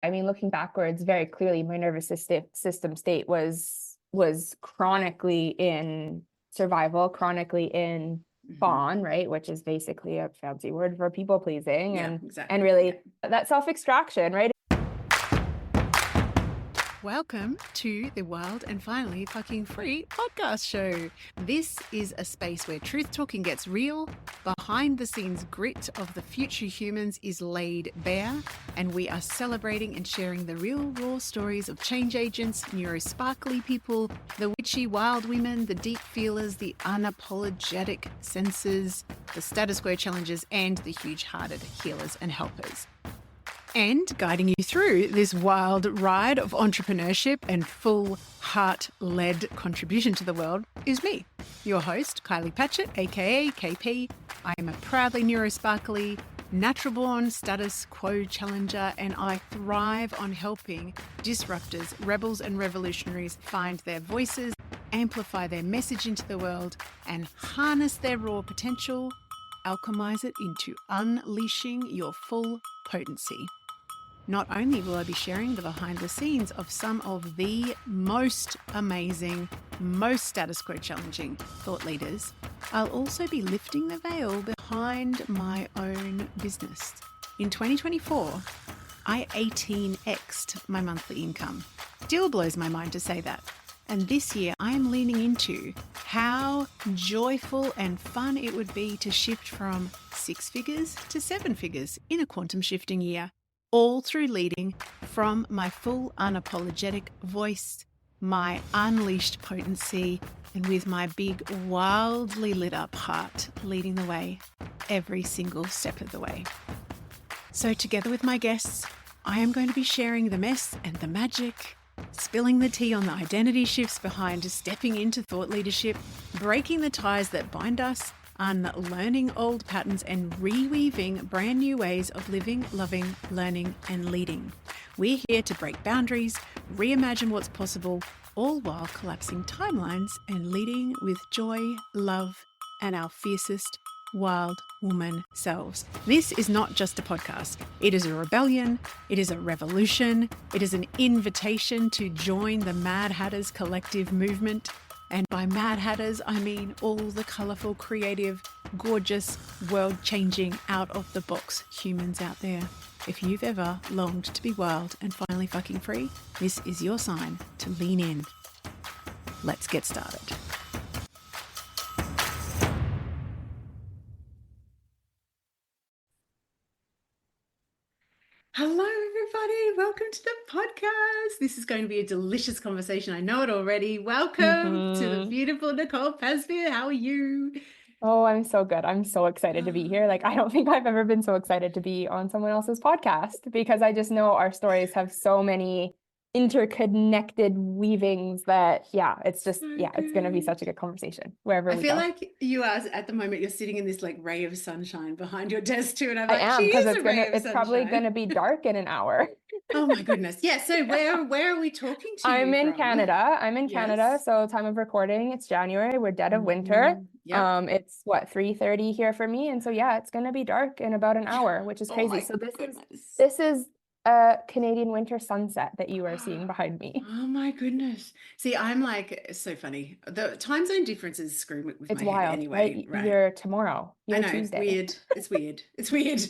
I mean, looking backwards, very clearly, my nervous system state was chronically in survival, chronically in fawn, right? Which is basically a fancy word for people pleasing, and really that self-extraction, right? Welcome to the Wild and Finally Fucking Free podcast show. This is a space where truth talking gets real, behind the scenes grit of the future humans is laid bare, and we are celebrating and sharing the real raw stories of change agents, neurosparkly people, the witchy wild women, the deep feelers, the unapologetic sensors, the status quo challengers, and the huge-hearted healers and helpers. And guiding you through this wild ride of entrepreneurship and full heart-led contribution to the world is me, your host, Kylie Patchett, AKA KP. I am a proudly neurosparkly, natural-born status quo challenger, and I thrive on helping disruptors, rebels and revolutionaries find their voices, amplify their message into the world, and harness their raw potential, alchemize it into unleashing your full potency. Not only will I be sharing the behind the scenes of some of the most amazing, most status quo challenging thought leaders, I'll also be lifting the veil behind my own business. In 2024, I 18x'd my monthly income. Still blows my mind to say that. And this year I am leaning into how joyful and fun it would be to shift from 6 figures to 7 figures in a quantum shifting year. All through leading from my full unapologetic voice, my unleashed potency, and with my big, wildly lit up heart leading the way every single step of the way. So together with my guests, I am going to be sharing the mess and the magic, spilling the tea on the identity shifts behind stepping into thought leadership, breaking the ties that bind us, unlearning old patterns, and reweaving brand new ways of living, loving, learning, and leading. We're here to break boundaries, reimagine what's possible, all while collapsing timelines and leading with joy, love, and our fiercest wild woman selves. This is not just a podcast. It is a rebellion. It is a revolution. It is an invitation to join the Mad Hatters collective movement. And by Mad Hatters, I mean all the colourful, creative, gorgeous, world-changing, out-of-the-box humans out there. If you've ever longed to be wild and finally fucking free, this is your sign to lean in. Let's get started. Hello, everybody. Welcome to the podcast. This is going to be a delicious conversation. I know it already. Welcome to the beautiful Nicole Pasveer. How are you? Oh, I'm so good. I'm so excited to be here. Like, I don't think I've ever been so excited to be on someone else's podcast because I just know our stories have so many interconnected weavings that it's going to be such a good conversation wherever we go. I feel like you are at the moment, you're sitting in this like ray of sunshine behind your desk too, and I'm like, I am, because it's probably gonna be dark in an hour. Oh my goodness. Yeah, so where are we talking to I'm you in from? Canada. I'm in Canada, so time of recording, it's January. We're dead of winter. Yep. It's 3:30 here for me, and so it's gonna be dark in about an hour, which is crazy. So this is a Canadian winter sunset that you are seeing behind me. Oh my goodness. See, I'm like, it's so funny. The time zone differences screw with It's my head wild, anyway. Right? You're tomorrow. You're I know, Tuesday. weird. It's weird. It's weird.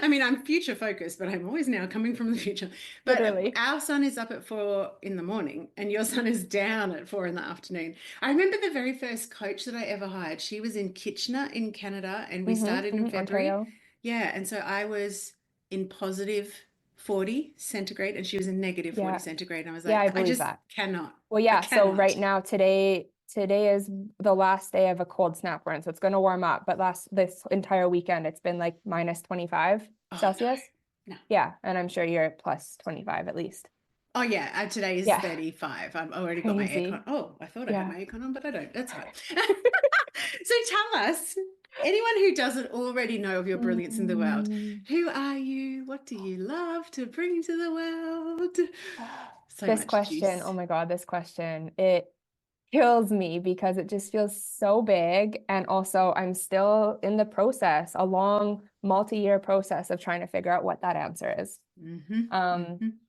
I mean, I'm future focused, but I'm always now coming from the future. But Literally. Our sun is up at 4 in the morning and your sun is down at 4 in the afternoon. I remember the very first coach that I ever hired. She was in Kitchener in Canada, and we started in February. Ontario. Yeah, and so I was in positive 40 centigrade and she was in negative 40 centigrade. And I was like, I just cannot. Well, so right now, today is the last day of a cold snap run, so it's going to warm up, but this entire weekend it's been like minus 25 Celsius. No. Yeah, and I'm sure you're at plus 25 at least. Oh yeah, today is 35. I've already got my aircon. Oh, I thought I had my aircon on, but I don't. That's fine. So tell us, anyone who doesn't already know of your brilliance in the world, who are you? What do you love to bring to the world? This question, oh my God, this question. kills me because it just feels so big. And also, I'm still in the process, a long multi-year process of trying to figure out what that answer is.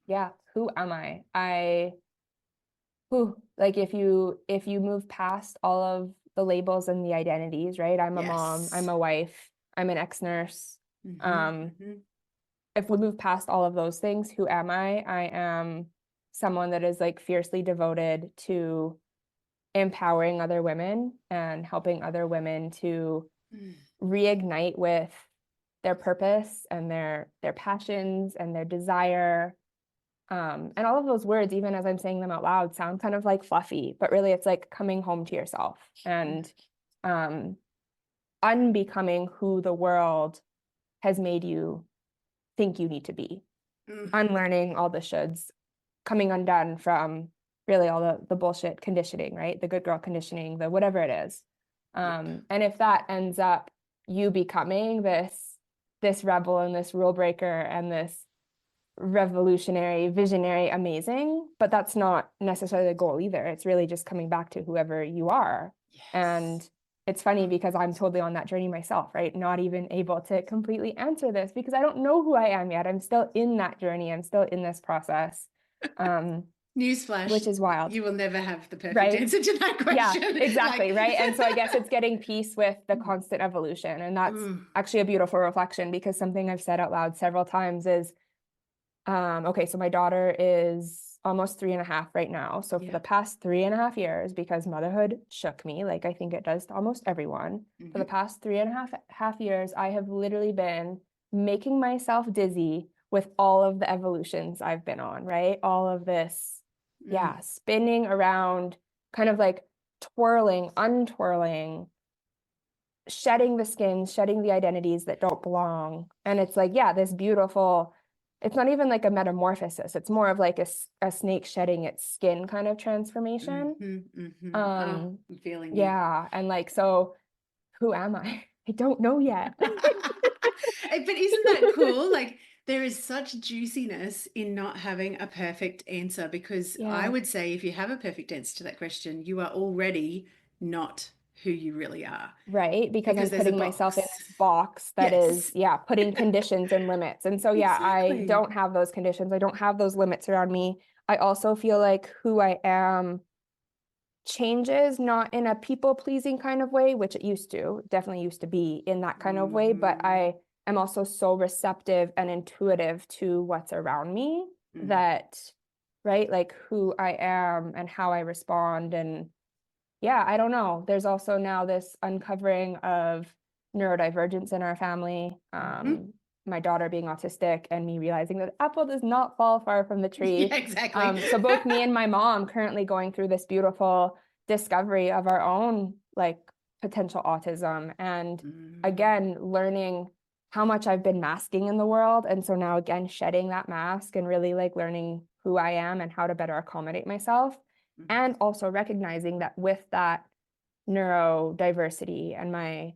Yeah, who am I? Like if you move past all of the labels and the identities, right? I'm a mom, I'm a wife, I'm an ex-nurse. If we move past all of those things, who am I? I am someone that is like fiercely devoted to empowering other women and helping other women to reignite with their purpose and their passions and their desire. And all of those words, even as I'm saying them out loud, sound kind of like fluffy, but really it's like coming home to yourself and unbecoming who the world has made you think you need to be. Unlearning all the shoulds, coming undone from really all the bullshit conditioning, right? The good girl conditioning, the whatever it is. And if that ends up you becoming this rebel and this rule breaker and this revolutionary, visionary, amazing, but that's not necessarily the goal either. It's really just coming back to whoever you are. And it's funny because I'm totally on that journey myself, right? Not even able to completely answer this because I don't know who I am yet. I'm still in that journey. I'm still in this process. Newsflash, which is wild. You will never have the perfect answer to that question. Yeah, exactly. Right. And so I guess it's getting peace with the constant evolution. And that's actually a beautiful reflection because something I've said out loud several times is, okay, so my daughter is almost 3.5 right now. So for the past 3.5 years, because motherhood shook me, like I think it does to almost everyone, for the past 3.5 years, I have literally been making myself dizzy with all of the evolutions I've been on, right? All of this, spinning around, kind of like twirling, untwirling, shedding the skins, shedding the identities that don't belong. And it's like, this beautiful, it's not even like a metamorphosis. It's more of like a snake shedding its skin kind of transformation. I'm feeling you. Yeah. And like, so who am I? I don't know yet. But isn't that cool? Like there is such juiciness in not having a perfect answer because I would say if you have a perfect answer to that question, you are already not who you really are. Right. Because I'm putting myself in this box that is, putting conditions and limits. And so, I don't have those conditions. I don't have those limits around me. I also feel like who I am changes, not in a people pleasing kind of way, which definitely used to be in that kind of way. But I am also so receptive and intuitive to what's around me that, right, like who I am and how I respond. And I don't know. There's also now this uncovering of neurodivergence in our family. My daughter being autistic and me realizing that the apple does not fall far from the tree. Exactly. So both me and my mom currently going through this beautiful discovery of our own like potential autism. And again, learning how much I've been masking in the world. And so now again, shedding that mask and really like learning who I am and how to better accommodate myself. And also recognizing that with that neurodiversity and my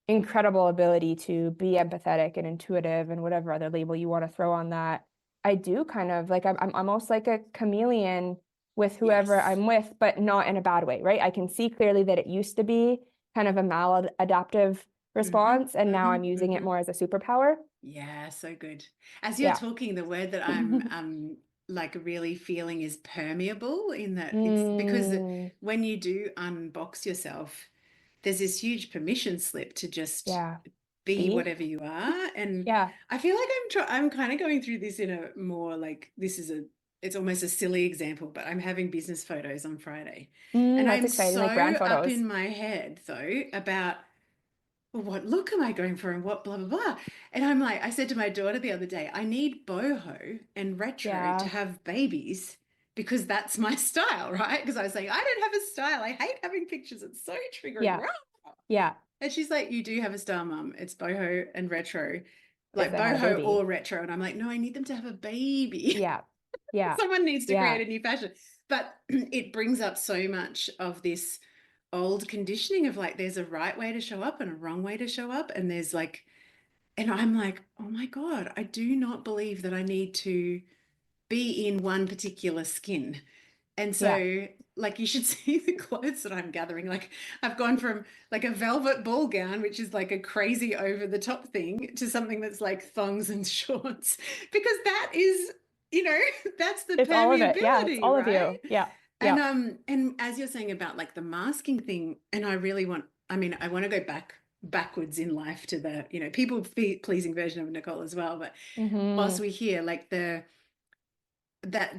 incredible ability to be empathetic and intuitive and whatever other label you want to throw on that, I do kind of like I'm almost like a chameleon with whoever I'm with, but not in a bad way, right? I can see clearly that it used to be kind of a maladaptive response, and now I'm using it more as a superpower. Yeah, so good. As you're talking, the word that I'm like really feeling is permeable in that it's because when you do unbox yourself, there's this huge permission slip to just be whatever you are. And I feel like I'm kind of going through this in a more like it's almost a silly example, but I'm having business photos on Friday. And That's I'm exciting, so like brand photos. up in my head though about well, what look am I going for and what blah, blah, blah. And I'm like, I said to my daughter the other day, I need boho and retro to have babies because that's my style, right? Because I was saying, I don't have a style. I hate having pictures. It's so triggering. Yeah. And she's like, you do have a style, Mum. It's boho and retro, like If they had a boho baby. or retro. And I'm like, no, I need them to have a baby. Yeah. Someone needs to create a new fashion. But it brings up so much of this old conditioning of like there's a right way to show up and a wrong way to show up, and there's like, and I'm like, oh my God, I do not believe that I need to be in one particular skin And so like you should see the clothes that I'm gathering. Like I've gone from like a velvet ball gown, which is like a crazy over the top thing, to something that's like thongs and shorts, because that is, you know, that's the It's all of it. Yeah, it's permeability, all of right? you. Yeah. Yeah. And as you're saying about like the masking thing, and I mean, I want to go backwards in life to the, you know, people pleasing version of Nicole as well. But whilst we hear like that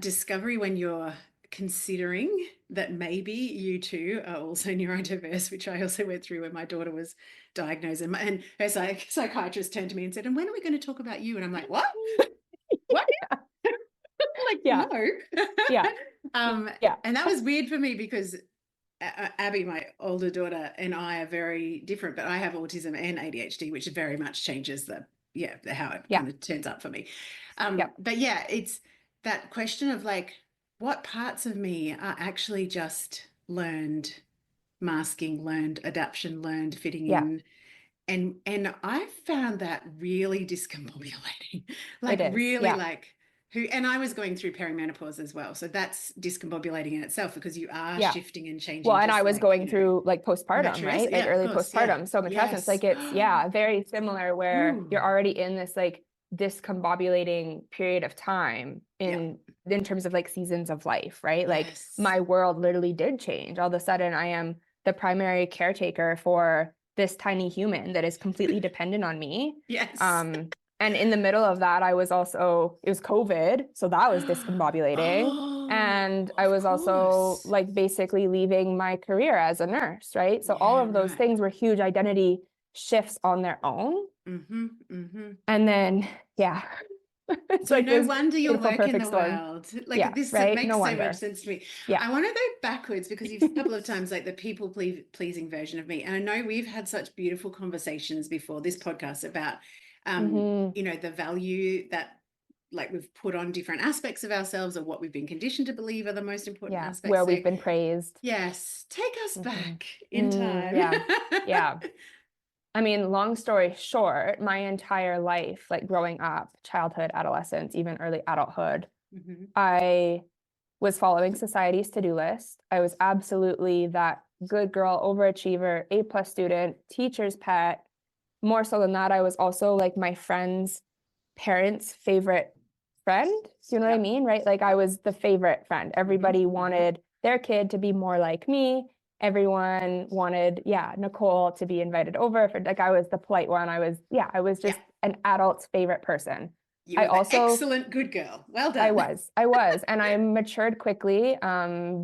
discovery when you're considering that maybe you too are also neurodiverse, which I also went through when my daughter was diagnosed, and her psychiatrist turned to me and said, "And when are we going to talk about you?" And I'm like, "What? What?" Like, Yeah. no. Yeah. Yeah. And that was weird for me because Abby, my older daughter, and I are very different, but I have autism and ADHD, which very much changes how it kind of turns up for me. But yeah, it's that question of like, what parts of me are actually just learned masking, learned adaptation, learned fitting in. And I found that really discombobulating, like It is. really Yeah. like and I was going through perimenopause as well. So that's discombobulating in itself because you are Yeah. shifting and changing. Well, and just I was like, going you know, through like postpartum, right? Like yeah, of early course, yeah. postpartum. So matrescence, Yes. like it's, very similar where Ooh. you're already in this like discombobulating period of time in terms of like seasons of life, right? Like Yes. my world literally did change. All of a sudden, I am the primary caretaker for this tiny human that is completely dependent on me. Yes. And in the middle of that, it was COVID. So that was discombobulating. And I was also like basically leaving my career as a nurse, right? So all of those things were huge identity shifts on their own. And then, it's So like no this wonder you're beautiful, working perfect the storm. world. Like this right? makes No so wonder. much sense to me. Yeah. I want to go backwards because you've a couple of times like the people pleasing version of me. And I know we've had such beautiful conversations before this podcast about you know, the value that like we've put on different aspects of ourselves or what we've been conditioned to believe are the most important aspects. Where we've been praised. Yes. Take us back in time. Yeah. I mean, long story short, my entire life, like growing up, childhood, adolescence, even early adulthood, I was following society's to-do list. I was absolutely that good girl, overachiever, A+ student, teacher's pet. More so than that, I was also like my friend's parents' favorite friend. Do you know what I mean? Right? Like I was the favorite friend. Everybody wanted their kid to be more like me. Everyone wanted, Nicole to be invited over for, like I was the polite one. I was just an adult's favorite person. You were also excellent good girl. Well done. I was, and I matured quickly,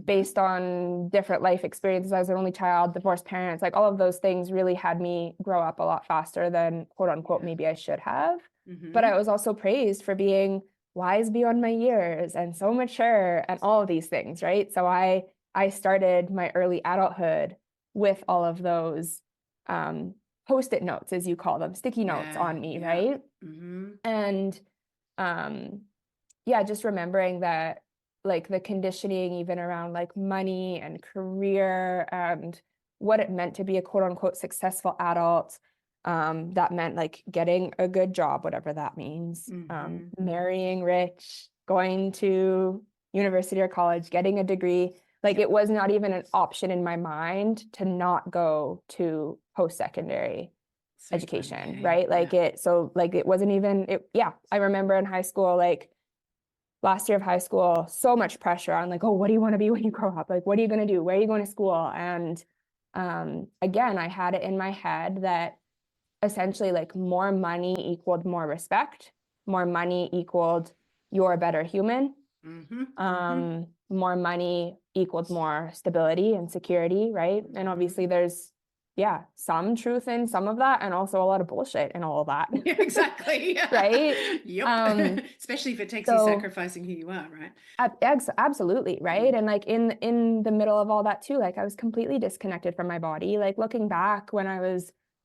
based on different life experiences. I was an only child, divorced parents, like all of those things really had me grow up a lot faster than quote unquote maybe I should have. But I was also praised for being wise beyond my years and so mature and all of these things, right? So I started my early adulthood with all of those post-it notes, as you call them, sticky notes on me, right? And just remembering that like the conditioning even around like money and career and what it meant to be a quote unquote successful adult, that meant like getting a good job, whatever that means, marrying rich, going to university or college, getting a degree. Like it was not even an option in my mind to not go to post-secondary education, right? Like it wasn't even I remember in high school, like last year of high school, so much pressure on like, oh, what do you want to be when you grow up? Like, what are you going to do? Where are you going to school? And again, I had it in my head that essentially like more money equaled more respect, more money equaled you're a better human. More money equaled more stability and security, right? And obviously there's some truth in some of that and also a lot of bullshit in all of that. Exactly. Right? Yep. Especially if it takes you sacrificing who you are, right? Absolutely, right? And like in the middle of all that too, like I was completely disconnected from my body. Like looking back when I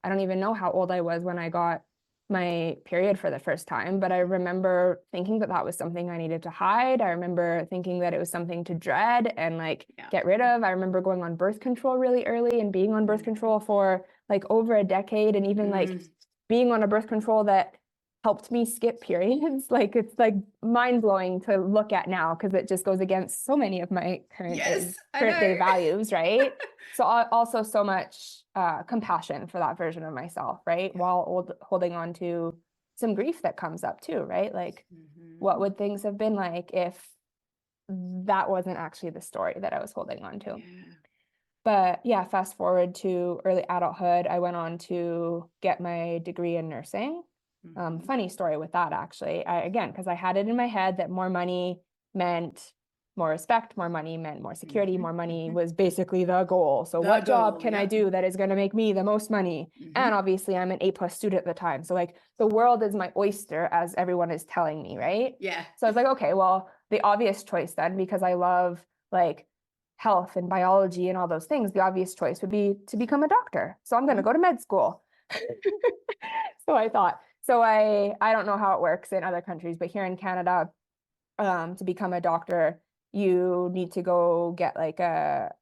don't even know how old I was when I got my period for the first time, but I remember thinking that was something I needed to hide. I remember thinking that it was something to dread and like get rid of. I remember going on birth control really early and being on birth control for like over a decade, and even like being on a birth control that helped me skip periods. Like it's like mind blowing to look at now because it just goes against so many of my current day values, right? So also so much compassion for that version of myself, right? While holding on to some grief that comes up too, right? Like what would things have been like if that wasn't actually the story that I was holding on to? But yeah, fast forward to early adulthood, I went on to get my degree in nursing. Funny story with that, actually. Again, because I had it in my head that more money meant more respect, more money meant more security, more money was basically the goal. So what job can I do that is going to make me the most money? And obviously I'm an A+ student at the time. So like the world is my oyster, as everyone is telling me, right? Yeah. So I was like, okay, well, the obvious choice then, because I love like health and biology and all those things, the obvious choice would be to become a doctor. So I'm going to go to med school. So I thought, so I don't know how it works in other countries, but here in Canada, to become a doctor, you need to go get like a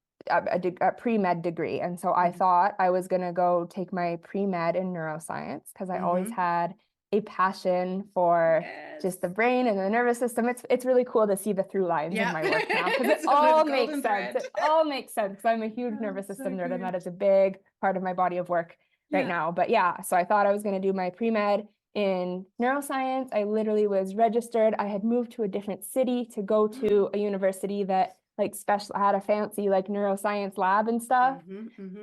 pre-med degree. And so I thought I was going to go take my pre-med in neuroscience because I always had a passion for just the brain and the nervous system. It's really cool to see the through lines in my work now because it all makes sense. It all makes sense. I'm a huge nervous system nerd, and that is a big part of my body of work right now. But yeah, so I thought I was going to do my pre-med in neuroscience. I literally was registered. I had moved to a different city to go to a university that like had a fancy like neuroscience lab and stuff.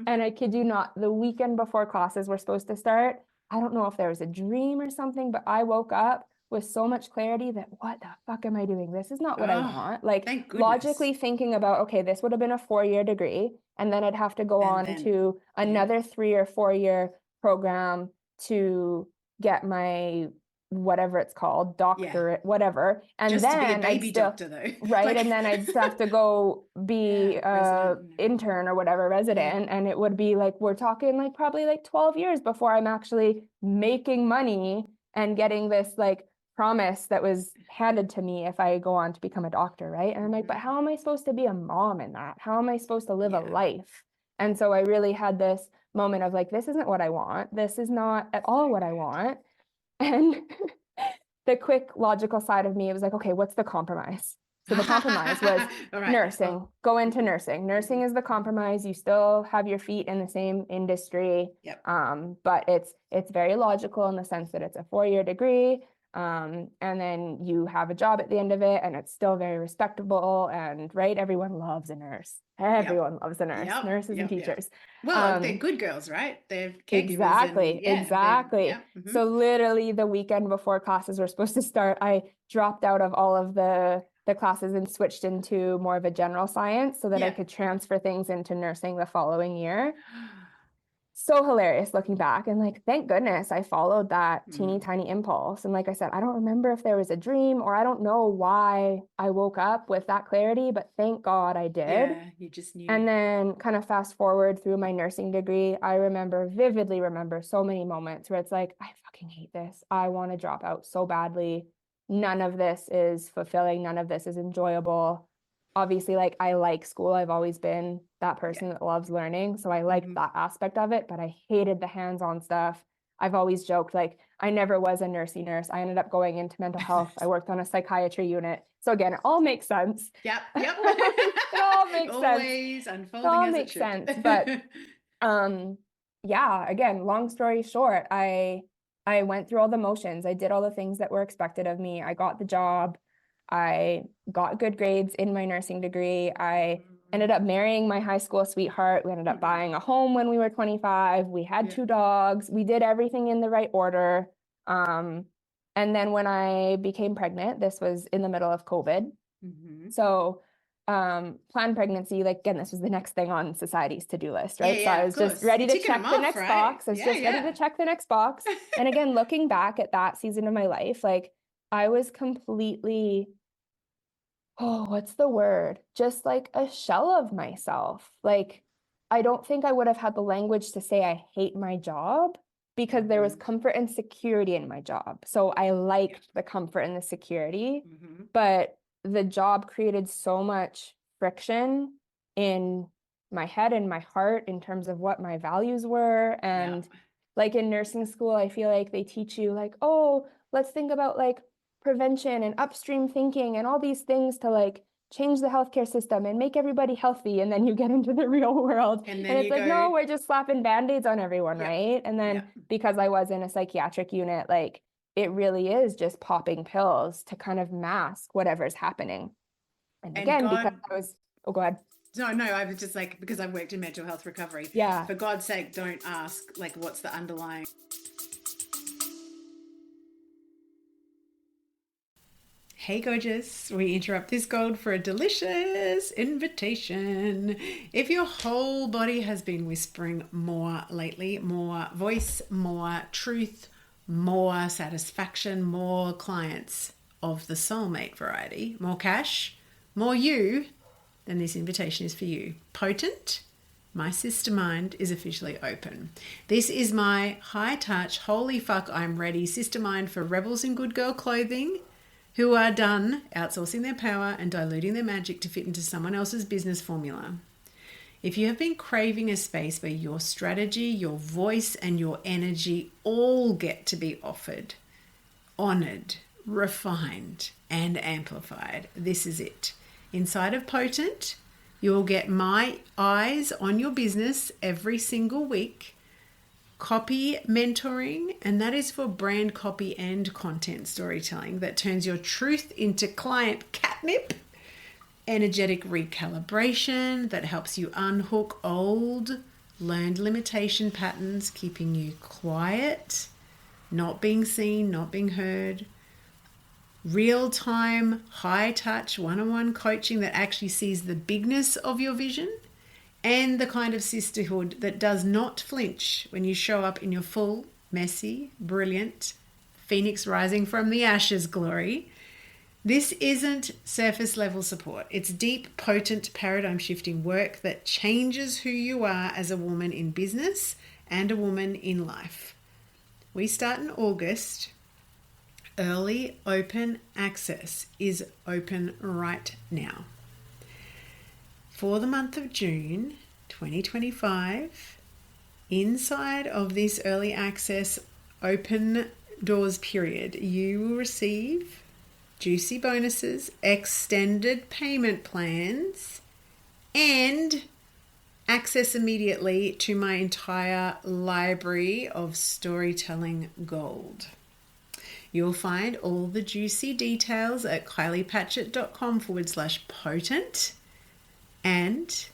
And I kid you not, the weekend before classes were supposed to start, I don't know if there was a dream or something, but I woke up with so much clarity that what the fuck am I doing? This is not what I want. Like logically thinking about, okay, this would have been a 4-year degree, and then I'd have to go on to another 3 or 4 year program to get my whatever it's called, doctorate, whatever. And just then to be a baby I'd still, doctor though. Right. And then I'd still have to go be a intern or whatever, resident. And it would be like, we're talking like probably like 12 years before I'm actually making money and getting this like promise that was handed to me if I go on to become a doctor, right? And I'm like, but how am I supposed to be a mom in that? How am I supposed to live a life? And so I really had this moment of like, this isn't what I want. This is not at all what I want. And the quick logical side of me, it was like, okay, what's the compromise? So the compromise was nursing, go into nursing. Nursing is the compromise. You still have your feet in the same industry. But it's very logical in the sense that it's a 4-year degree. And then you have a job at the end of it, and it's still very respectable. And right, everyone loves a nurse. Everyone loves a nurse, nurses and teachers. Well, they're good girls, right? They're caregivers. Exactly. So literally the weekend before classes were supposed to start, I dropped out of all of the classes and switched into more of a general science so that I could transfer things into nursing the following year. So hilarious looking back, and like, thank goodness I followed that teeny tiny impulse. And like I said, I don't remember if there was a dream, or I don't know why I woke up with that clarity, but thank God I did. Yeah, you just knew. And then kind of fast forward through my nursing degree, I vividly remember so many moments where it's like, I fucking hate this. I want to drop out so badly. None of this is fulfilling. None of this is enjoyable. Obviously, like, I like school. I've always been that person that loves learning. So I liked that aspect of it, but I hated the hands-on stuff. I've always joked, like, I never was a nursey nurse. I ended up going into mental health. I worked on a psychiatry unit. So again, it all makes sense. It all makes Always sense. unfolding It all as makes it should. sense. But yeah, again, long story short, I went through all the motions. I did all the things that were expected of me. I got the job. I got good grades in my nursing degree. I ended up marrying my high school sweetheart. We ended up buying a home when we were 25. We had 2 dogs. We did everything in the right order. And then when I became pregnant, this was in the middle of COVID. So planned pregnancy, like, again, this was the next thing on society's to-do list, right? So I was just ready to check the next box. I was just ready to check the next box. And again, looking back at that season of my life, like, I was completely, what's the word? Just like a shell of myself. Like, I don't think I would have had the language to say I hate my job because there was comfort and security in my job. So I liked the comfort and the security, but the job created so much friction in my head and my heart in terms of what my values were. And like in nursing school, I feel like they teach you like, oh, let's think about like prevention and upstream thinking and all these things to like change the healthcare system and make everybody healthy. And then you get into the real world And and then it's you like, go, no, we're just slapping band-aids on everyone, Yep. right? And then Yep. because I was in a psychiatric unit, like it really is just popping pills to kind of mask whatever's happening. And And again, God, because I was, oh, go ahead. no, I was just like, because I've worked in mental health recovery. Yeah. For God's sake, don't ask like what's the underlying. Hey gorgeous, we interrupt this gold for a delicious invitation. If your whole body has been whispering more lately, more voice, more truth, more satisfaction, more clients of the soulmate variety, more cash, more you, then this invitation is for you. Potent, my sister mind is officially open. This is my high touch, holy fuck, I'm ready sister mind for rebels in good girl clothing who are done outsourcing their power and diluting their magic to fit into someone else's business formula. If you have been craving a space where your strategy, your voice, and your energy all get to be offered, honored, refined, and amplified, this is it. Inside of Potent, you'll get my eyes on your business every single week, copy mentoring, and that is for brand copy and content storytelling that turns your truth into client catnip, energetic recalibration that helps you unhook old learned limitation patterns, keeping you quiet, not being seen, not being heard, real-time, high-touch, one-on-one coaching that actually sees the bigness of your vision, and the kind of sisterhood that does not flinch when you show up in your full, messy, brilliant, phoenix rising from the ashes glory. This isn't surface level support. It's deep, potent, paradigm shifting work that changes who you are as a woman in business and a woman in life. We start in August. Early open access is open right now. For the month of June 2025, inside of this early access open doors period, you will receive juicy bonuses, extended payment plans, and access immediately to my entire library of storytelling gold. You'll find all the juicy details at kyliepatchett.com/potent. And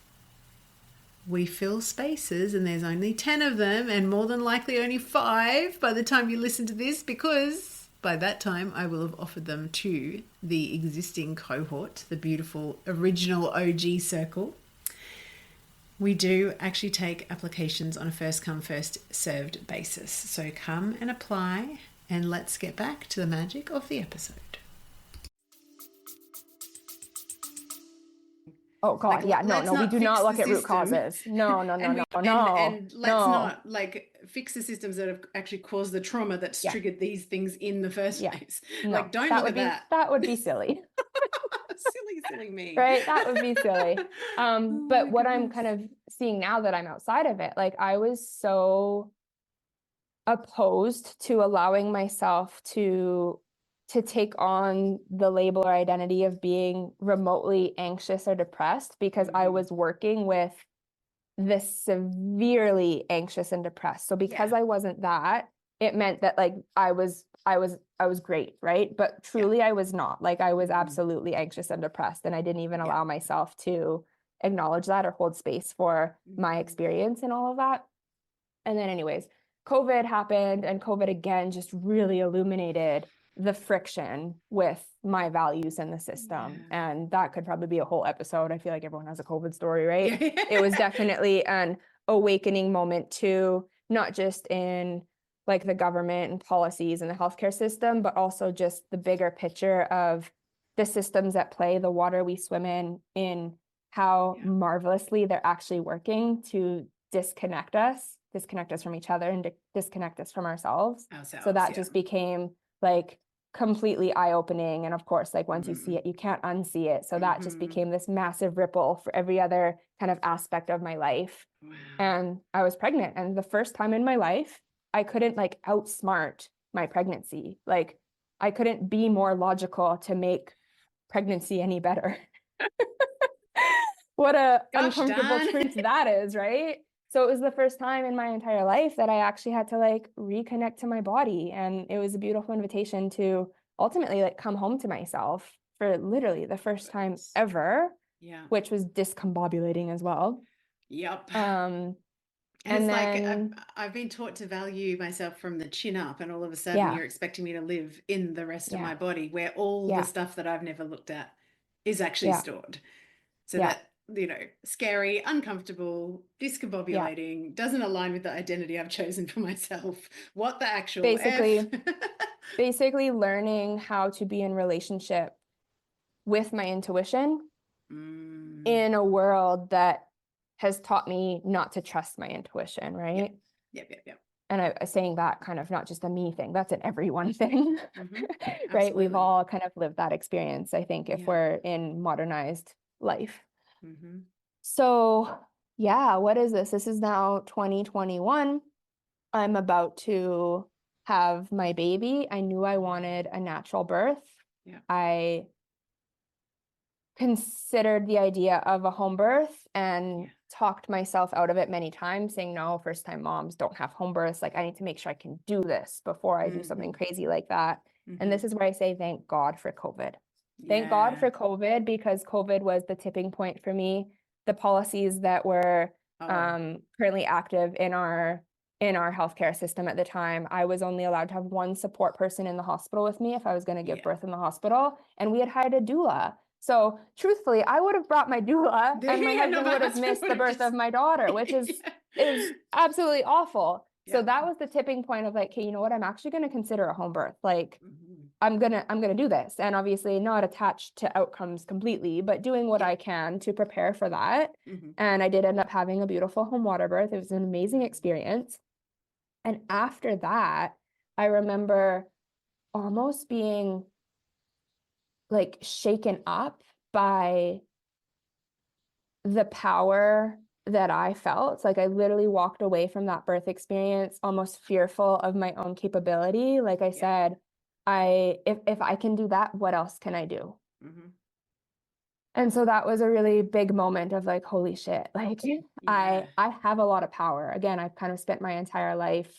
we fill spaces, and there's only 10 of them, and more than likely only 5 by the time you listen to this, because by that time I will have offered them to the existing cohort, the beautiful original OG circle. We do actually take applications on a first come, first served basis. So come and apply, and let's get back to the magic of the episode. Oh God, yeah, no, we do not look at root causes. No. And let's not like fix the systems that have actually caused the trauma that's triggered these things in the first place. No, like, don't look at that. That would be silly. silly me. Right? That would be silly. But what I'm kind of seeing now that I'm outside of it, like I was so opposed to allowing myself to take on the label or identity of being remotely anxious or depressed, because I was working with the severely anxious and depressed. So because I wasn't that, it meant that like I was great, right? But truly I was not. Like I was absolutely anxious and depressed, and I didn't even allow myself to acknowledge that or hold space for my experience and all of that. And then anyways, COVID happened, and COVID again just really illuminated the friction with my values in the system. And that could probably be a whole episode. I feel like everyone has a COVID story, right? It was definitely an awakening moment too, not just in like the government and policies and the healthcare system, but also just the bigger picture of the systems at play, the water we swim in how marvelously they're actually working to disconnect us from each other and disconnect us from ourselves. So that just became like completely eye-opening. And of course, like once you see it, you can't unsee it. So that just became this massive ripple for every other kind of aspect of my life. And I was pregnant, and the first time in my life, I couldn't like outsmart my pregnancy. Like I couldn't be more logical to make pregnancy any better. What a uncomfortable truth that is, right? So it was the first time in my entire life that I actually had to like reconnect to my body. And it was a beautiful invitation to ultimately like come home to myself for literally the first time ever, which was discombobulating as well. Yep. And it's then, like I've been taught to value myself from the chin up, and all of a sudden you're expecting me to live in the rest of my body where all the stuff that I've never looked at is actually stored. So that, you know, scary, uncomfortable, discombobulating, doesn't align with the identity I've chosen for myself. What the actual basically, F? basically learning how to be in relationship with my intuition in a world that has taught me not to trust my intuition, right? Yep. And I saying that kind of not just a me thing, that's an everyone thing, right? We've all kind of lived that experience, I think, if we're in modernized life. So yeah, what is this? This is now 2021. I'm about to have my baby. I knew I wanted a natural birth. I considered the idea of a home birth and talked myself out of it many times, saying, no, first-time moms don't have home births. Like, I need to make sure I can do this before I do something crazy like that. And this is where I say, thank God for COVID. Thank God for COVID, because COVID was the tipping point for me. The policies that were currently active in our healthcare system at the time, I was only allowed to have one support person in the hospital with me if I was going to give birth in the hospital. And we had hired a doula. So truthfully, I would have brought my doula and my husband would have missed the birth of my daughter, which is absolutely awful. So that was the tipping point of like, hey, you know what? I'm actually going to consider a home birth. Like, I'm gonna do this. And obviously not attached to outcomes completely, but doing what I can to prepare for that. And I did end up having a beautiful home water birth. It was an amazing experience. And after that, I remember almost being like shaken up by the power that I felt. Like I literally walked away from that birth experience almost fearful of my own capability. Like I said, if I can do that, what else can I do? And so that was a really big moment of like, holy shit, like I have a lot of power. Again, I've kind of spent my entire life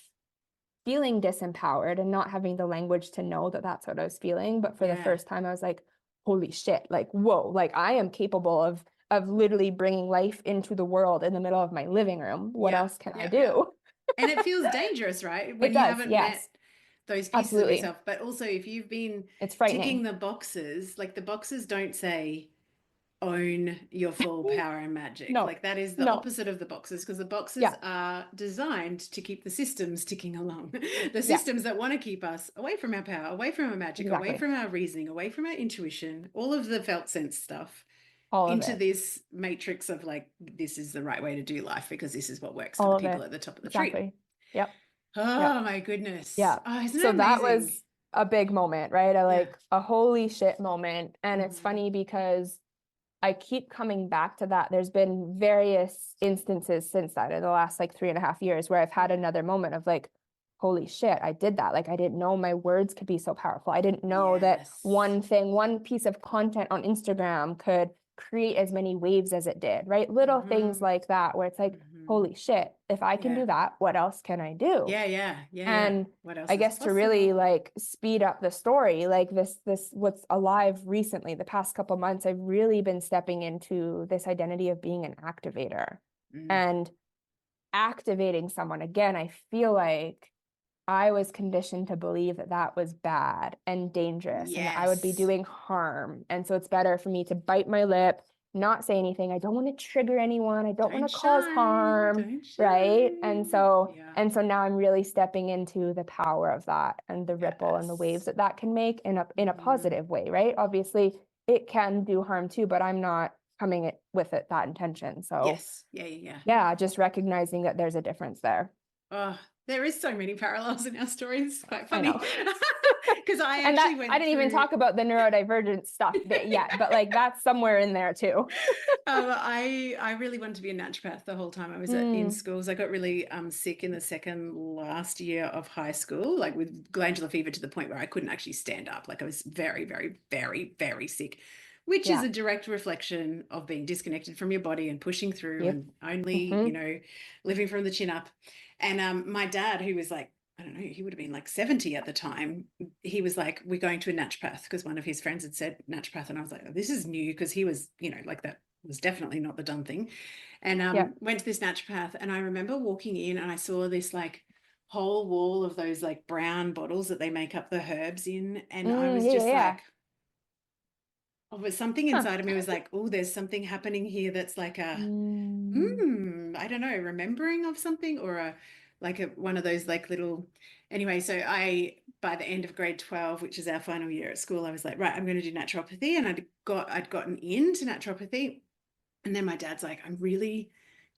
feeling disempowered and not having the language to know that that's what I was feeling. But for the first time, I was like, holy shit, like, whoa, like I am capable of literally bringing life into the world in the middle of my living room. What else can I do? And it feels dangerous, right? When you haven't met those pieces of yourself. But also if you've been ticking the boxes, like the boxes don't say own your full power and magic. Like that is the opposite of the boxes, because the boxes are designed to keep the systems ticking along. The systems that want to keep us away from our power, away from our magic, away from our reasoning, away from our intuition, all of the felt sense stuff, into this matrix of like, this is the right way to do life because this is what works for the people at the top of the tree. Oh my goodness. Oh, isn't it amazing? That was a big moment, right? A holy shit moment. And it's funny because I keep coming back to that. There's been various instances since that in the last like 3.5 years where I've had another moment of like, holy shit, I did that. Like I didn't know my words could be so powerful. I didn't know that one piece of content on Instagram could create as many waves as it did, right? Little things like that where it's like, holy shit, if I can do that, what else can I do? And what else I guess to really like speed up the story, like this what's alive recently, the past couple months, I've really been stepping into this identity of being an activator and activating someone. Again, I feel like I was conditioned to believe that that was bad and dangerous and that I would be doing harm. And so it's better for me to bite my lip, not say anything. I don't want to trigger anyone. I don't want to cause harm, right? And so now I'm really stepping into the power of that and the ripple and the waves that that can make in a positive way, right? Obviously, it can do harm too, but I'm not coming with that intention. So just recognizing that there's a difference there. Oh, there is so many parallels in our stories. It's quite funny. Because I And actually that went I didn't even through. talk about the neurodivergent stuff yet, but like that's somewhere in there too. I really wanted to be a naturopath the whole time I was in schools. I got really sick in the second last year of high school, like with glandular fever to the point where I couldn't actually stand up. Like I was very, very, very, very sick, which is Yeah. a direct reflection of being disconnected from your body and pushing through Yep. and only, living from the chin up. And my dad, who was like, I don't know, he would have been like 70 at the time. He was like, we're going to a naturopath because one of his friends had said naturopath. And I was like, oh, this is new because he was, like that was definitely not the done thing. And Yeah. went to this naturopath. And I remember walking in and I saw this like whole wall of those like brown bottles that they make up the herbs in. And I was just like, oh, but something inside of me was like, oh, there's something happening here that's like a, I don't know, remembering of something or one of those like little, anyway. So by the end of grade 12, which is our final year at school, I was like, right, I'm going to do naturopathy. And I'd gotten into naturopathy. And then my dad's like, I really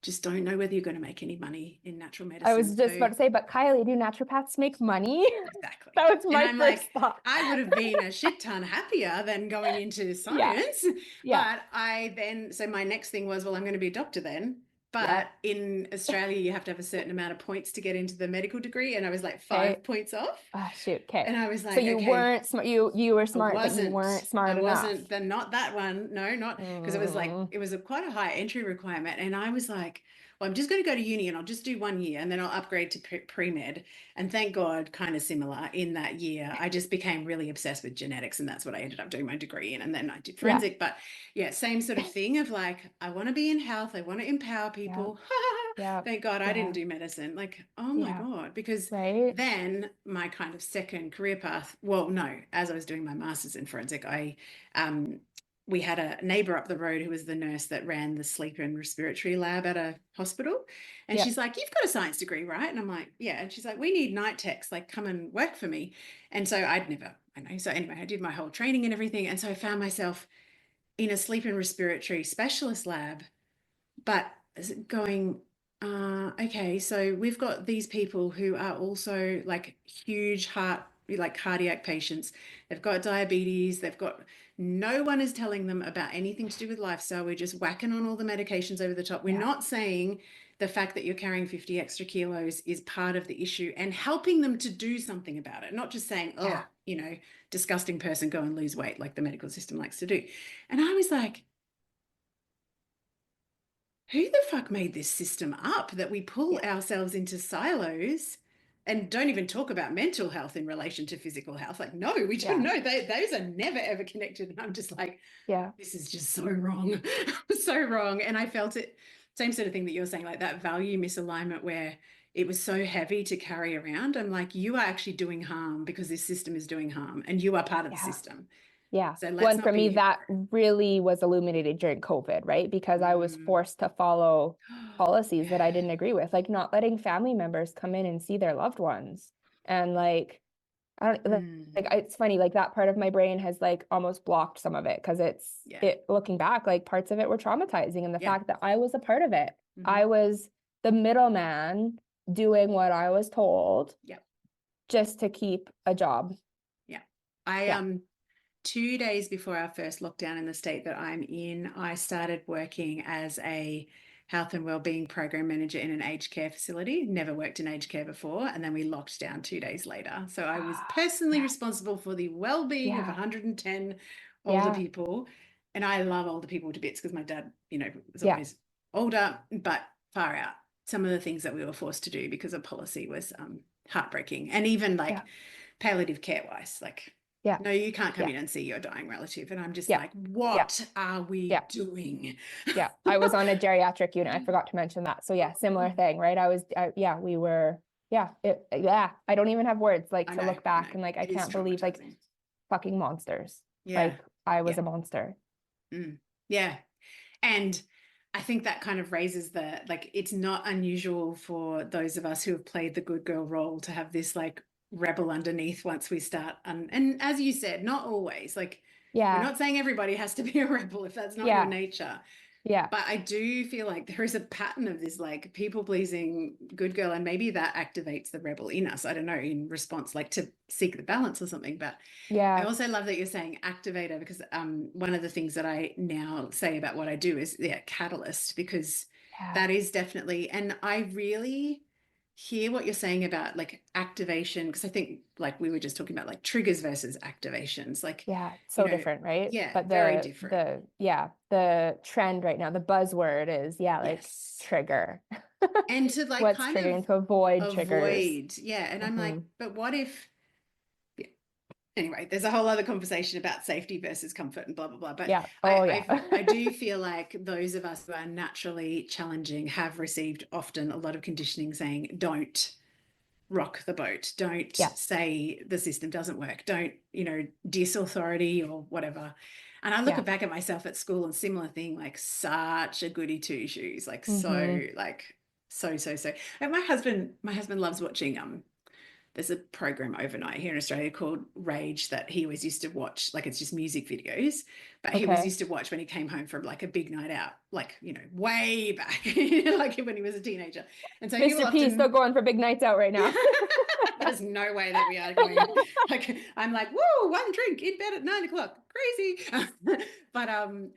just don't know whether you're going to make any money in natural medicine. I was just about to say, but Kylie, do naturopaths make money? Exactly. That was my and I'm first like, thought. I would have been a shit ton happier than going into science. Yeah. But so my next thing was, well, I'm going to be a doctor then. But Yeah. in Australia, you have to have a certain amount of points to get into the medical degree. And I was like 5 points off. Ah, shoot. Okay. And I was like, so you okay, weren't smart. You were smart, but you weren't smart enough. not that one. No, not because it was like, it was quite a high entry requirement. And I was like, well, I'm just going to go to uni and I'll just do 1 year and then I'll upgrade to pre-med. And thank God, kind of similar in that year, I just became really obsessed with genetics and that's what I ended up doing my degree in. And then I did forensic, but yeah, same sort of thing of like, I want to be in health. I want to empower people. Thank God I didn't do medicine. Like, oh my God, because then my kind of second career path, well, no, as I was doing my master's in forensic, we had a neighbor up the road who was the nurse that ran the sleep and respiratory lab at a hospital. And she's like, you've got a science degree, right? And I'm like, yeah. And she's like, we need night techs, like come and work for me. And so I know. So anyway, I did my whole training and everything. And so I found myself in a sleep and respiratory specialist lab, but going, okay, so we've got these people who are also like huge cardiac patients. They've got diabetes. No one is telling them about anything to do with lifestyle. We're just whacking on all the medications over the top. We're not saying the fact that you're carrying 50 extra kilos is part of the issue and helping them to do something about it. Not just saying, disgusting person, go and lose weight like the medical system likes to do. And I was like, who the fuck made this system up that we pull ourselves into silos and don't even talk about mental health in relation to physical health? Like, no, we don't know. Those are never, ever connected. And I'm just like, this is just so wrong. So wrong. And I felt it, same sort of thing that you're saying, like that value misalignment where it was so heavy to carry around. I'm like, you are actually doing harm because this system is doing harm and you are part of the system. Yeah. So One for me, that really was illuminated during COVID, right? Because I was forced to follow policies that I didn't agree with, like not letting family members come in and see their loved ones. And like, it's funny, like that part of my brain has like almost blocked some of it because it looking back, like parts of it were traumatizing. And the fact that I was a part of it, I was the middleman doing what I was told just to keep a job. Yeah. 2 days before our first lockdown in the state that I'm in, I started working as a health and wellbeing program manager in an aged care facility. Never worked in aged care before. And then we locked down 2 days later. So I was personally responsible for the well-being of 110 older people. And I love older people to bits because my dad, was always older, but far out. Some of the things that we were forced to do because of policy was heartbreaking. And even like palliative care wise, like, no, you can't come in and see your dying relative. And I'm just like, what are we doing? I was on a geriatric unit. I forgot to mention that. So similar thing, right? We were, I don't even have words like to look back and like, I can't believe like fucking monsters. Like I was a monster. Yeah. And I think that kind of raises it's not unusual for those of us who have played the good girl role to have this like rebel underneath once we start. And as you said, not always, like, we're not saying everybody has to be a rebel if that's not your nature. Yeah. But I do feel like there is a pattern of this like people pleasing good girl, and maybe that activates the rebel in us. I don't know, in response, like to seek the balance or something. But I Yeah. also love that you're saying activator, because one of the things that I now say about what I do is catalyst, because Yeah. that is definitely, and I really hear what you're saying about like activation, because I think like we were just talking about like triggers versus activations, like, Yeah. you So know, different, right? yeah, But very different. the trend right now, the buzzword is, yeah, like Yes. trigger. And to like What's kind of triggering, to avoid triggers. avoid, yeah. And I'm like, Hmm. but what if, yeah. Anyway, there's a whole other conversation about safety versus comfort and blah blah blah. But Yeah. Oh, I yeah. I do feel like those of us who are naturally challenging have received often a lot of conditioning saying, don't rock the boat, don't Yeah. say the system doesn't work, don't, diss authority or whatever. And I look Yeah. back at myself at school and similar thing, like such a goody two shoes, like Hmm. so, like so. And my husband loves watching there's a program overnight here in Australia called Rage that he always used to watch. Like it's just music videos, but he always Okay. used to watch when he came home from like a big night out, like, way back, like when he was a teenager. And so he will Mr. P still often, going for big nights out right now. there's no way that we are going. Like I'm like, whoa, one drink in bed at 9 o'clock, crazy. But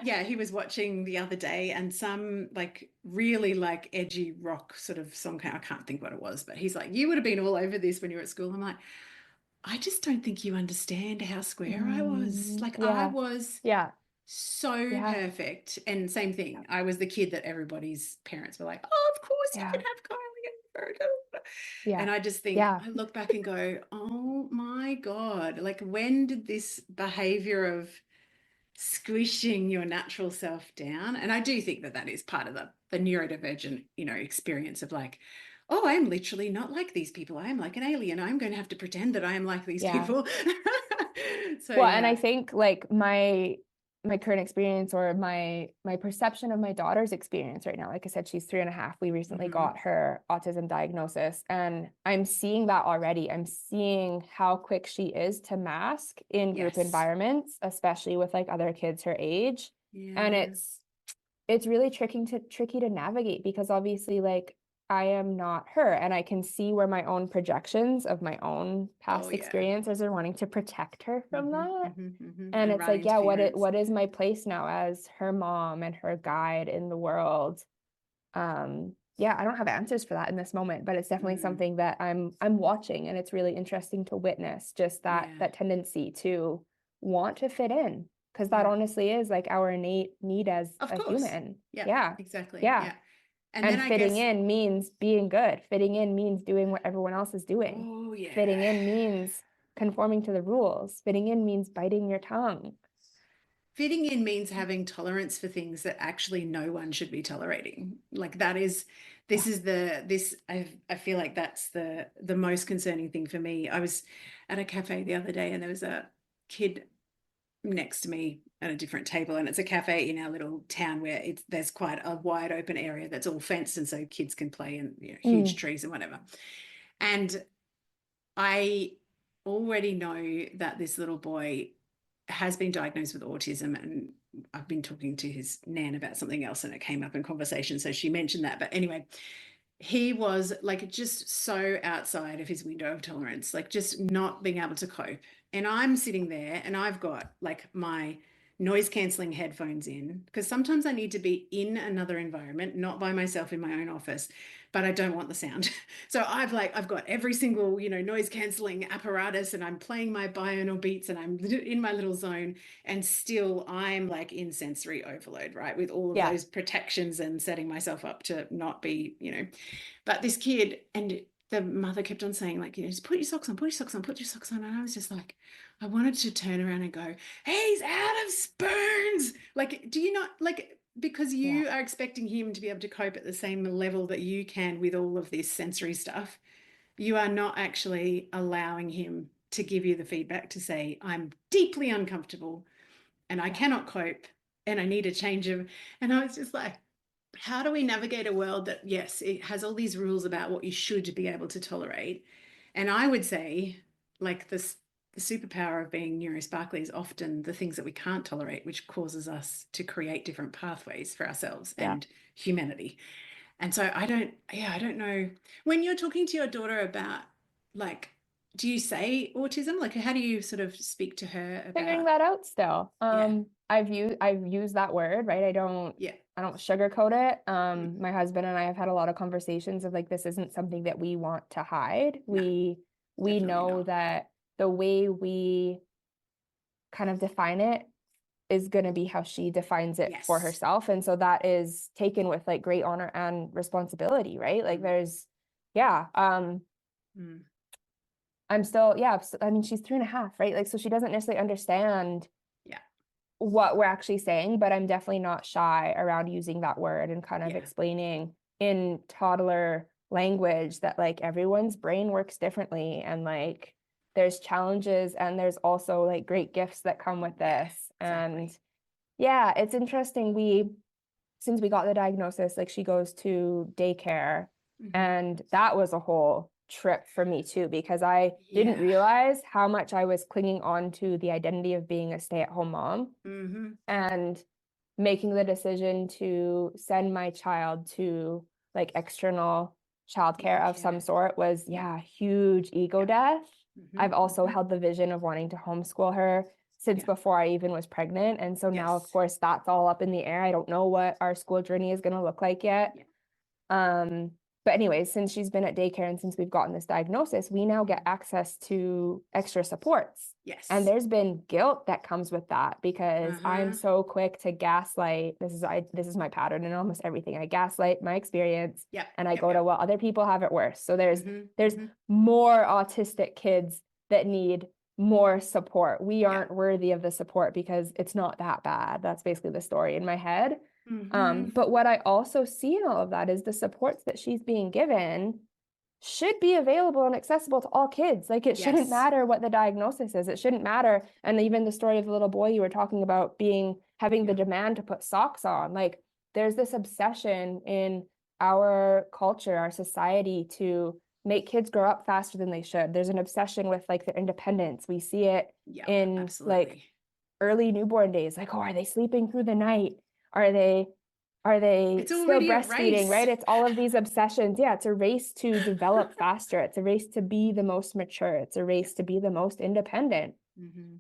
yeah, he was watching the other day, and some like really like edgy rock sort of song. I can't think what it was, but he's like, you would have been all over this when you were at school. I'm like, I just don't think you understand how square I was. Like I Yeah. was Yeah. so Yeah. perfect. And same Yeah. thing, I was the kid that everybody's parents were like, oh, of course you can Yeah. have Kylie. Yeah. And I just think, Yeah. I look back and go, oh my God, like when did this behavior of squishing your natural self down? And I do think that that is part of the neurodivergent, experience of like, oh, I'm literally not like these people. I am like an alien. I'm going to have to pretend that I am like these Yeah. people. So Well, and I yeah. think like my current experience, or my perception of my daughter's experience right now, like I said, she's 3.5. We recently Mm-hmm. got her autism diagnosis, and I'm seeing that already. I'm seeing how quick she is to mask in group Yes. environments, especially with like other kids her age. And Yeah. it's really tricky to navigate, because obviously like I am not her, and I can see where my own projections of my own Oh past yeah. experiences are wanting to protect her from Mm-hmm, that. mm-hmm, mm-hmm. And And it's run like, yeah, interference. what is my place now as her mom and her guide in the world? Yeah, I don't have answers for that in this moment, but it's definitely Mm, something that I'm watching, and it's really interesting to witness just yeah. that tendency to want to fit in, because that Yeah. honestly is like our innate need as Of a course. human. Yeah, Yeah. exactly. Yeah. Yeah. And then And I fitting guess, in means being good. Fitting in means doing what everyone else is doing. oh Fitting yeah. in means conforming to the rules. Fitting in means biting your tongue. Fitting in means having tolerance for things that actually no one should be tolerating. Like that is, Yeah. this is I feel like that's the most concerning thing for me. I was at a cafe the other day, and there was a kid next to me at a different table, and it's a cafe in our little town where there's quite a wide open area that's all fenced, and so kids can play in, huge Mm, trees and whatever. And I already know that this little boy has been diagnosed with autism, and I've been talking to his nan about something else, and it came up in conversation, so she mentioned that. But anyway, he was like just so outside of his window of tolerance, like just not being able to cope. And I'm sitting there, and I've got like my noise cancelling headphones in, because sometimes I need to be in another environment, not by myself in my own office, but I don't want the sound. So I've got every single, noise cancelling apparatus, and I'm playing my binaural beats, and I'm in my little zone, and still I'm like in sensory overload, right? With all of yeah. those protections and setting myself up to not be, but this kid, and the mother kept on saying, like, just put your socks on, put your socks on, put your socks on. And I was just like, I wanted to turn around and go, he's out of spoons. Like, do you not, like, because Yeah. you are expecting him to be able to cope at the same level that you can with all of this sensory stuff, you are not actually allowing him to give you the feedback to say, I'm deeply uncomfortable and I Yeah. cannot cope and I need a change of. And I was just like, how do we navigate a world that, yes, it has all these rules about what you should be able to tolerate? And I would say, like, this the superpower of being neurosparkly is often the things that we can't tolerate, which causes us to create different pathways for ourselves and humanity. And so I don't know. When you're talking to your daughter about, like, do you say autism? Like, how do you sort of speak to her Figuring about? that out still. Yeah. I've used that word, right? I don't sugarcoat it. My husband and I have had a lot of conversations of like, this isn't something that we want to hide. No, We know not. that the way we kind of define it is going to be how she defines it for herself. And so that is taken with like great honor and responsibility, right? Like there's, I'm still, I mean, she's 3.5, right? Like, so she doesn't necessarily understand what we're actually saying, but I'm definitely not shy around using that word and kind of explaining in toddler language that like everyone's brain works differently and like there's challenges and there's also like great gifts that come with this. And it's interesting. Since we got the diagnosis, like she goes to daycare and that was a whole trip for me too, because I didn't realize how much I was clinging on to the identity of being a stay-at-home mom and making the decision to send my child to like external childcare of some sort was huge ego death. I've also held the vision of wanting to homeschool her since before I even was pregnant. And so now, of course, that's all up in the air. I don't know what our school journey is going to look like yet. But anyways, since she's been at daycare and since we've gotten this diagnosis, we now get access to extra supports. And there's been guilt that comes with that because I'm so quick to gaslight. This is my pattern in almost everything. I gaslight my experience and I go to, well, other people have it worse. So there's more autistic kids that need more support. We aren't worthy of the support because it's not that bad. That's basically the story in my head. But what I also see in all of that is the supports that she's being given should be available and accessible to all kids. Like it shouldn't matter what the diagnosis is. It shouldn't matter. And even the story of the little boy you were talking about having the demand to put socks on. Like there's this obsession in our culture, our society to make kids grow up faster than they should. There's an obsession with like their independence. We see it in like early newborn days. Like, oh, are they sleeping through the night? Are they still breastfeeding, right? It's all of these obsessions. Yeah, it's a race to develop faster. It's a race to be the most mature. It's a race to be the most independent.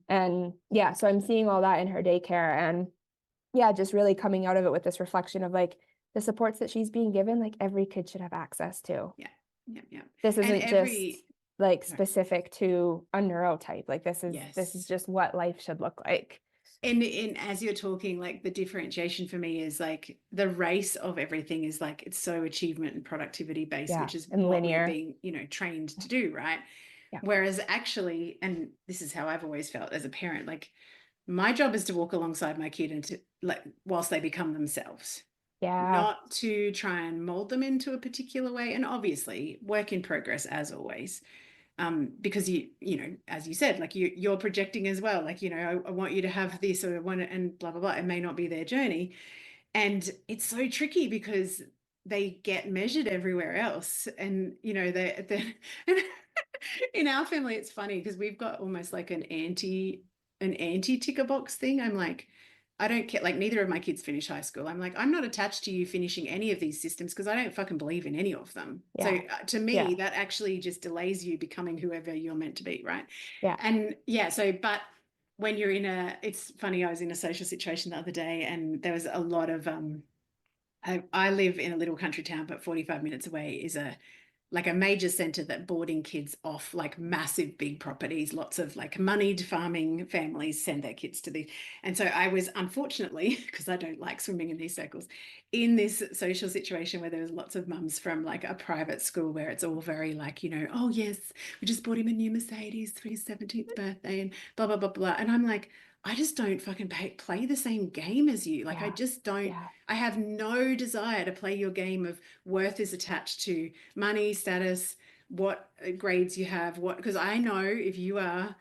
And so I'm seeing all that in her daycare and just really coming out of it with this reflection of like the supports that she's being given, like every kid should have access to. This isn't just like specific to a neurotype. Like this is just what life should look like. And as you're talking, like the differentiation for me is like the race of everything is like it's so achievement and productivity based, which is what we're being, trained to do, right? Whereas actually, and this is how I've always felt as a parent, like my job is to walk alongside my kid and to like whilst they become themselves. Not to try and mold them into a particular way. And obviously work in progress as always. Because you know, as you said, like you're projecting as well, like, I want you to have this or I want it and blah, blah, blah. It may not be their journey. And it's so tricky because they get measured everywhere else. And, they're in our family, it's funny because we've got almost like an anti ticker box thing. I'm like, I don't care. Like neither of my kids finish high school. I'm like, I'm not attached to you finishing any of these systems because I don't fucking believe in any of them. So to me, that actually just delays you becoming whoever you're meant to be. Right. And but when you're it's funny. I was in a social situation the other day and there was a lot of, I live in a little country town, but 45 minutes away is a major center that boarding kids off like massive big properties, lots of like moneyed farming families send their kids to these. And so I was unfortunately, because I don't like swimming in these circles, in this social situation where there was lots of mums from like a private school where it's all very like, oh yes, we just bought him a new Mercedes for his 17th birthday and blah, blah, blah, blah. And I'm like, I just don't fucking play the same game as you. Like I just don't, I have no desire to play your game of worth is attached to money, status, what grades you have, because I know if you are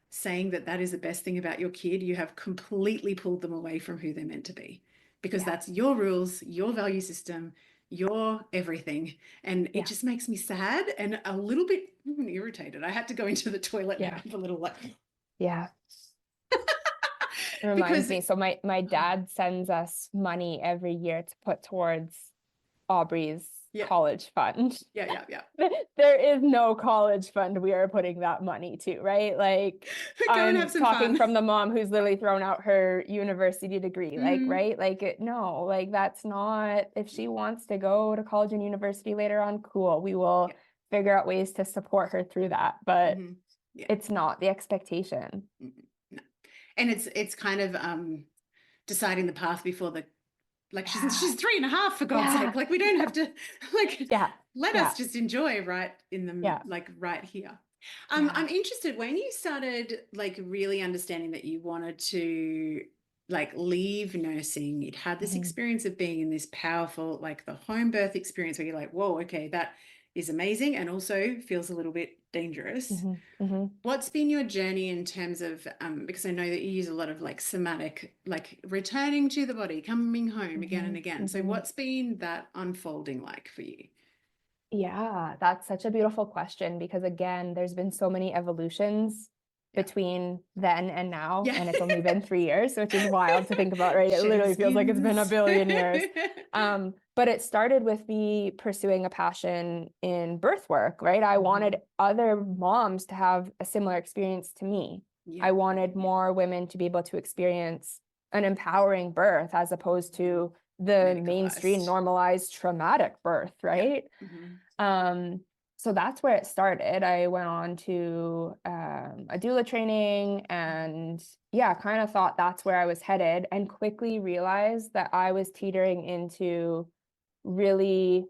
saying that is the best thing about your kid, you have completely pulled them away from who they're meant to be because that's your rules, your value system, your everything. And it just makes me sad and a little bit irritated. I had to go into the toilet and have a little like Yeah. It reminds Because me. So my dad sends us money every year to put towards Aubrey's yeah, college fund. yeah. There is no college fund we are putting that money to, right? Like, Go and I'm have some talking fun. from the mom who's literally thrown out her university degree, like, Mhm. right? Like, no, like, that's not, if she wants to go to college and university later on, cool. We will Yeah. figure out ways to support her through that, but Mhm. Yeah. it's not the expectation. No. And it's kind of deciding the path before the, like, she's 3.5, for God's Yeah. sake. Like, we don't have to, like, Yeah. let Yeah. us just enjoy right in the, Yeah. like, right here. Yeah. I'm interested, when you started, like, really understanding that you wanted to, like, leave nursing, you'd had this Mhm. experience of being in this powerful, like, the home birth experience where you're like, whoa, okay, that is amazing, and also feels a little bit dangerous. Mhm. Mhm. What's been your journey in terms of, because I know that you use a lot of, like, somatic, like, returning to the body, coming home again and Mhm. again. So Mhm. what's been that unfolding like for you? Yeah, that's such a beautiful question because again, there's been so many evolutions Yeah. between then and now, Yeah. and it's only been 3 years, which is wild to think about, right? It Shedding literally feels like it's been a skins. billion years. But it started with me pursuing a passion in birth work, right? I wanted other moms to have a similar experience to me. Yeah. I wanted more women to be able to experience an empowering birth as opposed to the mainstream Medicalized. normalized traumatic birth, right? Yeah. Mhm. So that's where it started. I went on to a doula training and yeah, kind of thought that's where I was headed and quickly realized that I was teetering into really,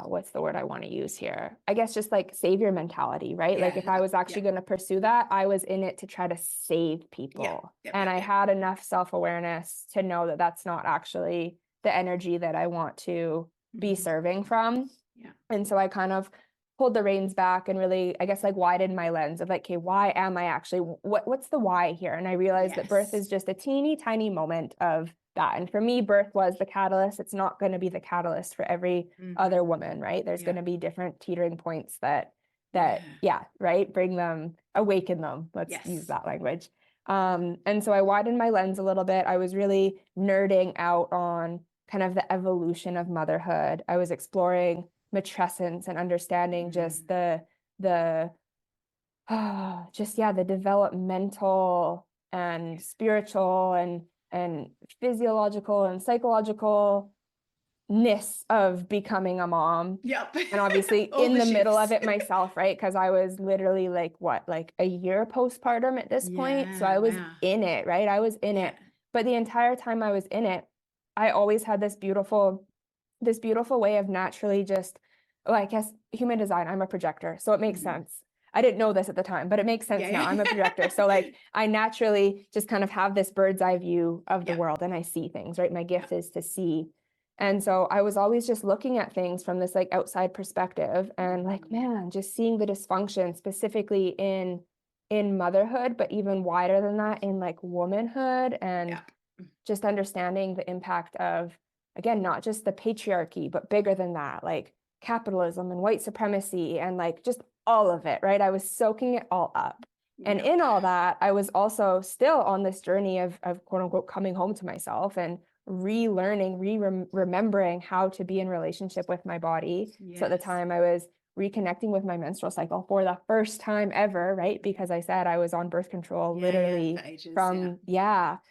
what's the word I want to use here? I guess just like savior mentality, right? Like if I was actually going to pursue that, I was in it to try to save people. And I had enough self-awareness to know that that's not actually the energy that I want to be serving from. Yeah. And so I kind of pulled the reins back and really, I guess, like widened my lens of like, okay, why am I actually, what's the why here? And I realized that birth is just a teeny tiny moment of that. And for me, birth was the catalyst. It's not going to be the catalyst for every other woman, right? There's going to be different teetering points that, right, bring them, awaken them. Let's use that language. And so I widened my lens a little bit. I was really nerding out on kind of the evolution of motherhood. I was exploring matrescence and understanding just the the developmental and spiritual and physiological and psychological ness of becoming a mom. Yep. And obviously in the middle of it myself, right? Because I was literally like a year postpartum at this point. So I was in it, right? I was in it. But the entire time I was in it, I always had this beautiful way of naturally just, I guess human design, I'm a projector. So it makes sense. I didn't know this at the time, but it makes sense now. I'm a projector. So like I naturally just kind of have this bird's eye view of the world and I see things, right? My gift is to see. And so I was always just looking at things from this like outside perspective and like, man, just seeing the dysfunction specifically in motherhood, but even wider than that in like womanhood and just understanding the impact of, again, not just the patriarchy, but bigger than that, like capitalism and white supremacy and like just all of it, right? I was soaking it all up. And in all that, I was also still on this journey of quote unquote coming home to myself and relearning, remembering how to be in relationship with my body. So at the time I was reconnecting with my menstrual cycle for the first time ever, right? Because I said I was on birth control literally from,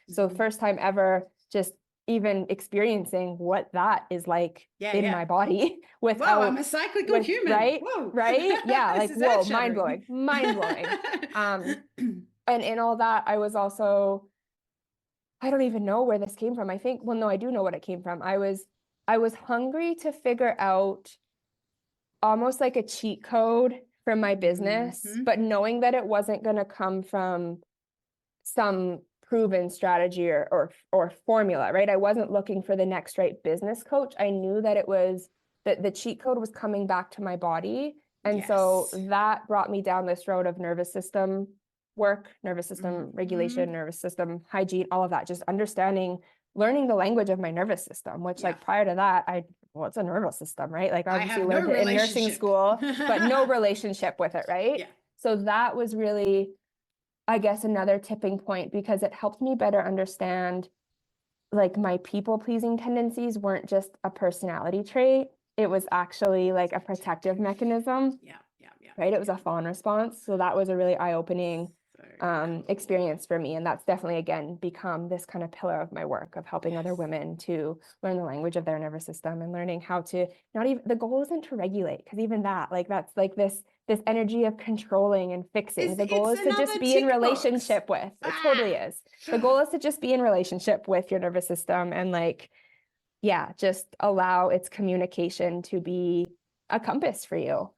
so first time ever, just even experiencing what that is like in my body without, whoa, I'm a cyclical human, right? whoa. Right? Yeah, like, whoa, Shattering. mind blowing. And in all that, I was also, I don't even know where this came from. I think, well, no, I do know what it came from. I was hungry to figure out almost like a cheat code for my business, but knowing that it wasn't going to come from some proven strategy or formula, right? I wasn't looking for the next right business coach. I knew that it was that the cheat code was coming back to my body. And so that brought me down this road of nervous system work, nervous system regulation, nervous system hygiene, all of that, just understanding, learning the language of my nervous system, which like prior to that, it's a nervous system, right? Like obviously learned it in nursing school, but no relationship with it, right? So that was really I guess, another tipping point, because it helped me better understand, like, my people pleasing tendencies weren't just a personality trait. It was actually like a protective mechanism. Yeah, yeah, yeah. Right? It was a fawn response. So that was a really eye-opening Cool. experience for me. And that's definitely, again, become this kind of pillar of my work of helping other women to learn the language of their nervous system and learning how to not even, the goal isn't to regulate, because even that, like, that's like this energy of controlling and fixing. The goal is to just be in relationship with. It totally is. The goal is to just be in relationship with your nervous system and, like, yeah, just allow its communication to be a compass for you.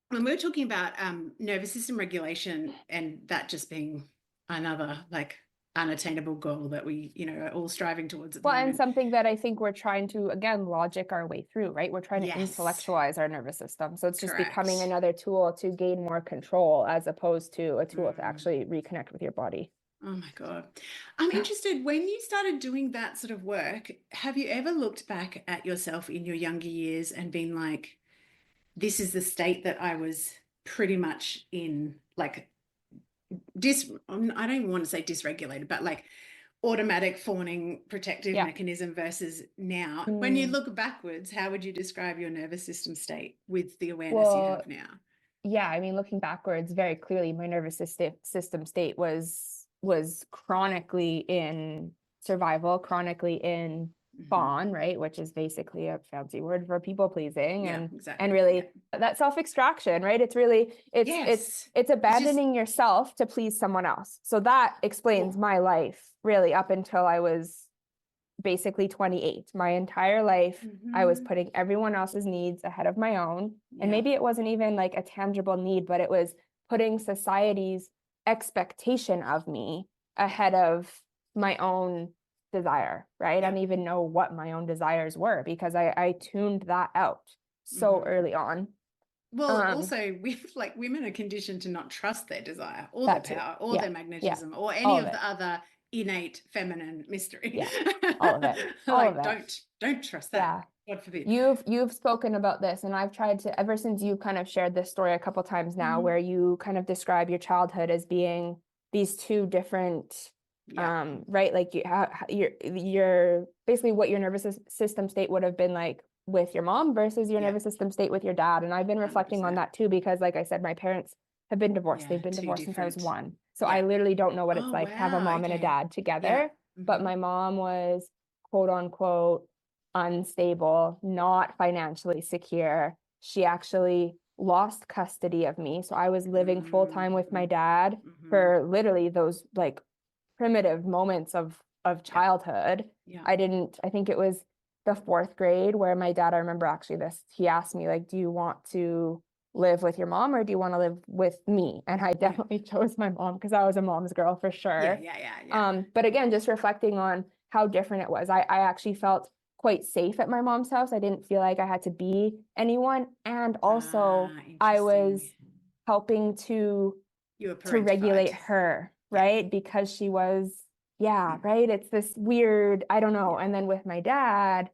When we're talking about nervous system regulation, and that just being another like unattainable goal that we, are all striving towards at the moment. And something that I think we're trying to, again, logic our way through, right? We're trying to intellectualize our nervous system. So it's just becoming another tool to gain more control, as opposed to a tool to actually reconnect with your body. Oh my God. I'm interested, when you started doing that sort of work, have you ever looked back at yourself in your younger years and been like, this is the state that I was pretty much in, like, I don't even want to say dysregulated, but like automatic fawning protective mechanism versus now? When you look backwards, how would you describe your nervous system state with the awareness you have now? Yeah, I mean, looking backwards, very clearly, my nervous system state was chronically in survival, chronically in fawn, right? Which is basically a fancy word for people pleasing, and really that self-extraction, right? It's really, it's abandoning yourself to please someone else. So that explains my life really up until I was basically 28. My entire life, I was putting everyone else's needs ahead of my own. And maybe it wasn't even like a tangible need, but it was putting society's expectation of me ahead of my own desire, right? I don't even know what my own desires were, because I tuned that out so early on. Well, also, like, women are conditioned to not trust their desire or their power or their magnetism or any of the other innate feminine mystery. Yeah, all of it. Like, don't trust that. Yeah. God forbid. You've spoken about this, and I've tried to, ever since you kind of shared this story a couple times now, where you kind of describe your childhood as being these two different, right? Like, you're basically what your nervous system state would have been like with your mom versus your nervous system state with your dad. And I've been reflecting 100%. On that too, because, like I said, my parents have been divorced. They've been divorced since I was 1. So I literally don't know what it's like to have a mom and a dad together. But my mom was, quote unquote, unstable, not financially secure. She actually lost custody of me. So I was living full time with my dad for literally those, like, primitive moments of childhood. I think it was the 4th grade where my dad, I remember actually this, he asked me, like, do you want to live with your mom or do you want to live with me? And I definitely chose my mom, because I was a mom's girl for sure. But again, just reflecting on how different it was. I actually felt quite safe at my mom's house. I didn't feel like I had to be anyone. And also I was helping to regulate her, right? Because she was, right? It's this weird, I don't know. And then with my dad,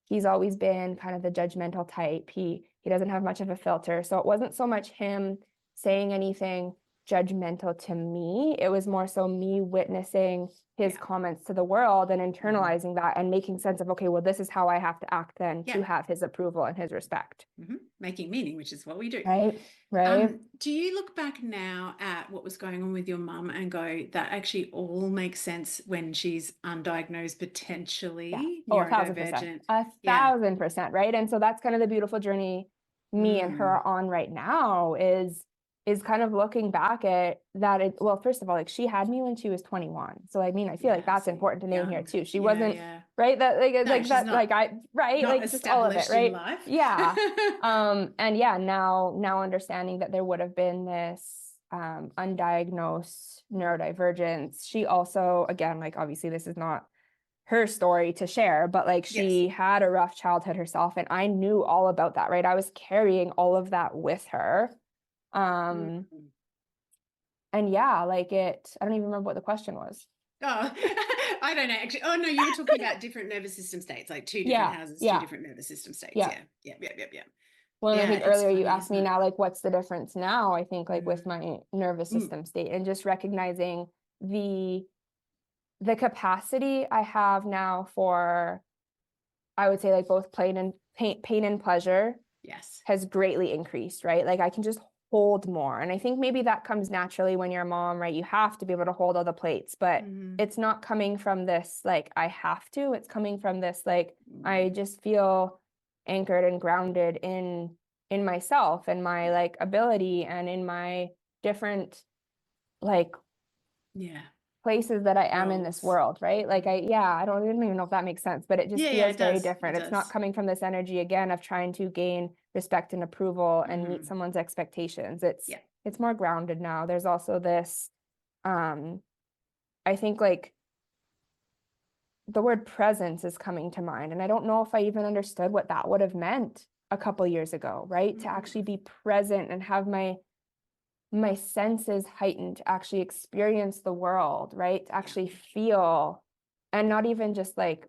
he's always been kind of the judgmental type. He doesn't have much of a filter. So it wasn't so much him saying anything judgmental to me. It was more so me witnessing his comments to the world and internalizing that and making sense of, okay, well, this is how I have to act then to have his approval and his respect. Making meaning, which is what we do. Right. Do you look back now at what was going on with your mum and go, that actually all makes sense when she's undiagnosed, potentially neurodivergent? 1,000%, right? And so that's kind of the beautiful journey me and her are on right now, is kind of looking back at that. Well, first of all, like, she had me when she was 21. So I mean, I feel like that's important to name here too. She wasn't right. That like just all of it, right? And now understanding that there would have been this undiagnosed neurodivergence. She also, again, like, obviously this is not her story to share, but like, she had a rough childhood herself, and I knew all about that, right? I was carrying all of that with her. And like, I don't even remember what the question was. Oh, I don't know, actually. Oh no, you were talking about different nervous system states, like 2 different houses, 2 different nervous system states. Yeah. Well, and I Yeah, think it's earlier you funny, asked isn't me it? now, like, what's the difference now? I think like with Mm. my nervous Mm. system state and just recognizing the capacity I have now for, I would say like both pain and pleasure Yes. has greatly increased, right? Like I can just hold more. And I think maybe that comes naturally when you're a mom, right? You have to be able to hold all the plates, but it's not coming from this like I have to. It's coming from this like I just feel anchored and grounded in myself and my like ability and in my different like Yeah. places that I am in this Roles. world, right? Like I don't even know if that makes sense, but it just Yeah, feels it very does. different. It It's not does. coming from this energy again of trying to gain respect and approval and meet Mhm. someone's expectations. Yeah. It's more grounded now. There's also this I think like the word presence is coming to mind. And I don't know if I even understood what that would have meant a couple years ago, right? To actually be present and have my senses heightened to actually experience the world, right? To actually feel and not even just like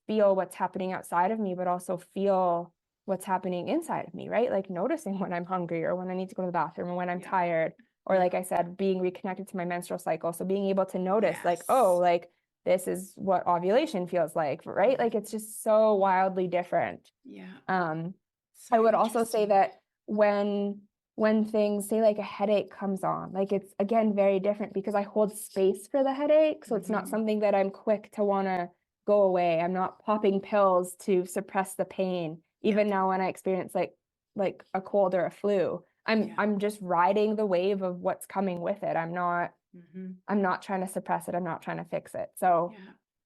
feel what's happening outside of me, but also feel what's happening inside of me, right? Like noticing when I'm hungry or when I need to go to the bathroom or when I'm tired, or like I said, being reconnected to my menstrual cycle. So being able to notice like, oh, like this is what ovulation feels like, right? Like it's just so wildly different. Yeah. I So would also say interesting. that when things say like a headache comes on, like it's again very different because I hold space for the headache. So it's not something that I'm quick to want to go away. I'm not popping pills to suppress the pain. Even now when I experience like a cold or a flu, I'm just riding the wave of what's coming with it. I'm not trying to suppress it. I'm not trying to fix it. So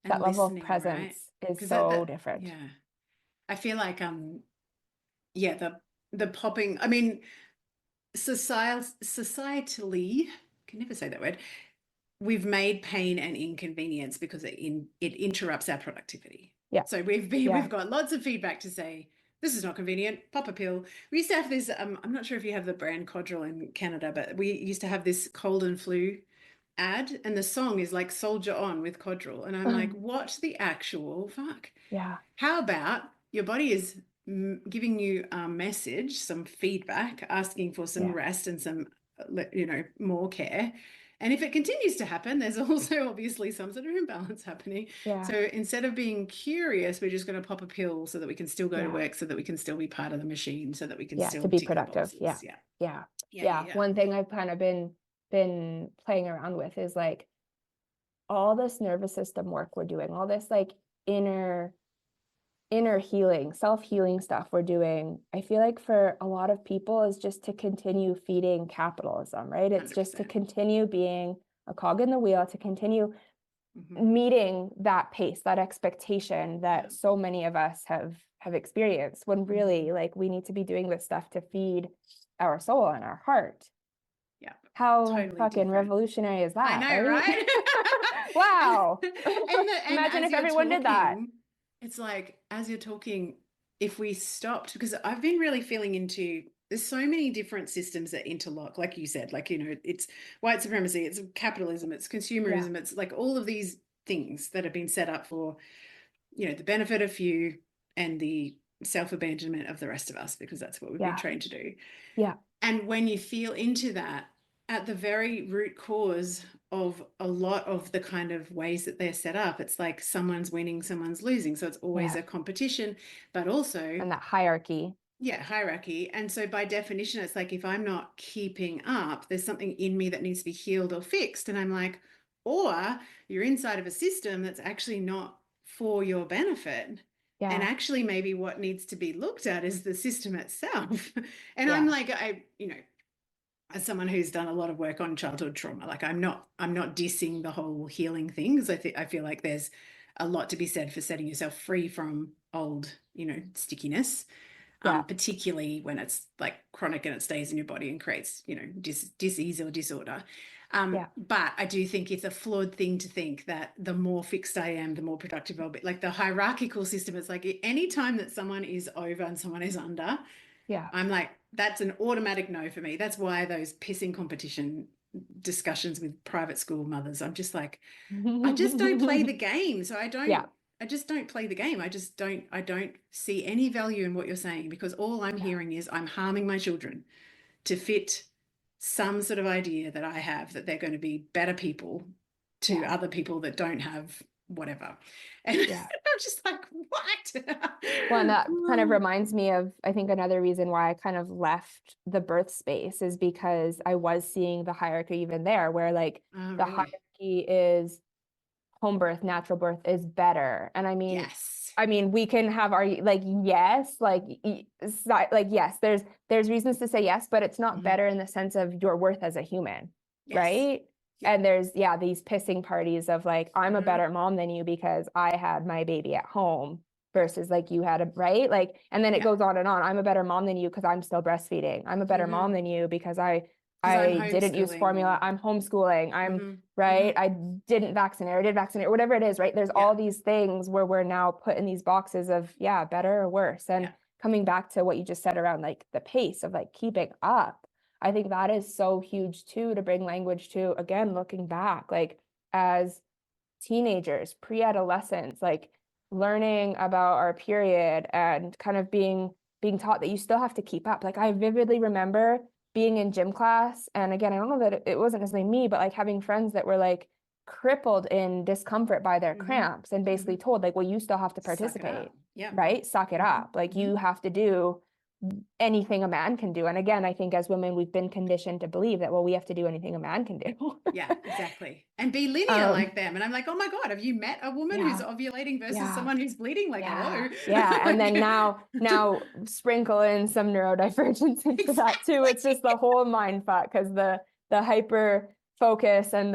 And that level of listening, right? presence is Because so different. yeah. I feel like yeah, the popping, I mean, societally, can never say that word. We've made pain and inconvenience because it interrupts our productivity. Yeah. So we've got lots of feedback to say, this is not convenient, pop a pill. We used to have this, I'm not sure if you have the brand Codral in Canada, but we used to have this cold and flu ad, and the song is like Soldier On with Codral. And I'm like, what the actual fuck? Yeah. How about your body is giving you a message, some feedback, asking for some rest and some, more care. And if it continues to happen, there's also obviously some sort of imbalance happening. Yeah. So instead of being curious, we're just going to pop a pill so that we can still go to work, so that we can still be part of the machine, so that we can still to be tick our productive. boxes. Yeah. One thing I've kind of been playing around with is like all this nervous system work we're doing, all this like inner healing, self-healing stuff we're doing. I feel like for a lot of people is just to continue feeding capitalism, right? It's 100%. just to continue being a cog in the wheel, to continue meeting that pace, that expectation that so many of us have experienced, when really like we need to be doing this stuff to feed our soul and our heart. Yeah. How totally fucking different. revolutionary is that? I know, right? Wow. And Imagine as if you're everyone did that. talking, it's like, as you're talking, if we stopped, because I've been really feeling into, there's so many different systems that interlock, like you said, like, it's white supremacy, it's capitalism, it's consumerism, it's like all of these things that have been set up for, the benefit of few and the self-abandonment of the rest of us, because that's what we've been trained to do. Yeah. And when you feel into that, at the very root cause of a lot of the kind of ways that they're set up, it's like someone's winning, someone's losing. So it's always a competition, but also, and that hierarchy. Yeah, hierarchy. And so by definition, it's like if I'm not keeping up, there's something in me that needs to be healed or fixed. And I'm like, or you're inside of a system that's actually not for your benefit. Yeah. And actually maybe what needs to be looked at is the system itself. And I'm like, as someone who's done a lot of work on childhood trauma, like I'm not dissing the whole healing thing, because I feel like there's a lot to be said for setting yourself free from old, stickiness. Particularly when it's like chronic and it stays in your body and creates, disease or disorder. But I do think it's a flawed thing to think that the more fixed I am, the more productive I'll be. Like the hierarchical system, it's like any time that someone is over and someone is under, I'm like, that's an automatic no for me. That's why those pissing competition discussions with private school mothers, I'm just like, I just don't play the game. So I don't just don't play the game. I don't see any value in what you're saying, because all I'm hearing is I'm harming my children to fit some sort of idea that I have that they're going to be better people to other people that don't have whatever. And I'm just like, what? Well, and that kind of reminds me of, I think, another reason why I kind of left the birth space is because I was seeing the hierarchy even there, where like the hierarchy is home birth, natural birth is better. And I mean, we can have our, like, yes, like yes, there's reasons to say yes, but it's not better in the sense of your worth as a human, right? And there's, these pissing parties of like, I'm a better mom than you because I had my baby at home versus like you had a, right? Like, and then it goes on and on. I'm a better mom than you because I'm still breastfeeding. I'm a better mom than you because I didn't use formula. I'm homeschooling. I'm right. I didn't vaccinate or did vaccinate or whatever it is, right? There's all these things where we're now put in these boxes of, better or worse. And coming back to what you just said around like the pace of like keeping up, I think that is so huge too, to bring language to, again, looking back, like as teenagers, pre-adolescents, like learning about our period and kind of being taught that you still have to keep up. Like I vividly remember being in gym class, and again, I don't know that it wasn't necessarily me, but like having friends that were like crippled in discomfort by their cramps and basically told like, well, you still have to participate, right? Suck it up. Like you have to do anything a man can do. And again, I think as women, we've been conditioned to believe that, well, we have to do anything a man can do. Exactly. And be linear like them. And I'm like, oh my God, have you met a woman who's ovulating versus someone who's bleeding? Like, hello. And then now sprinkle in some neurodivergence into that too. It's just the whole mind fuck, because the hyper focus and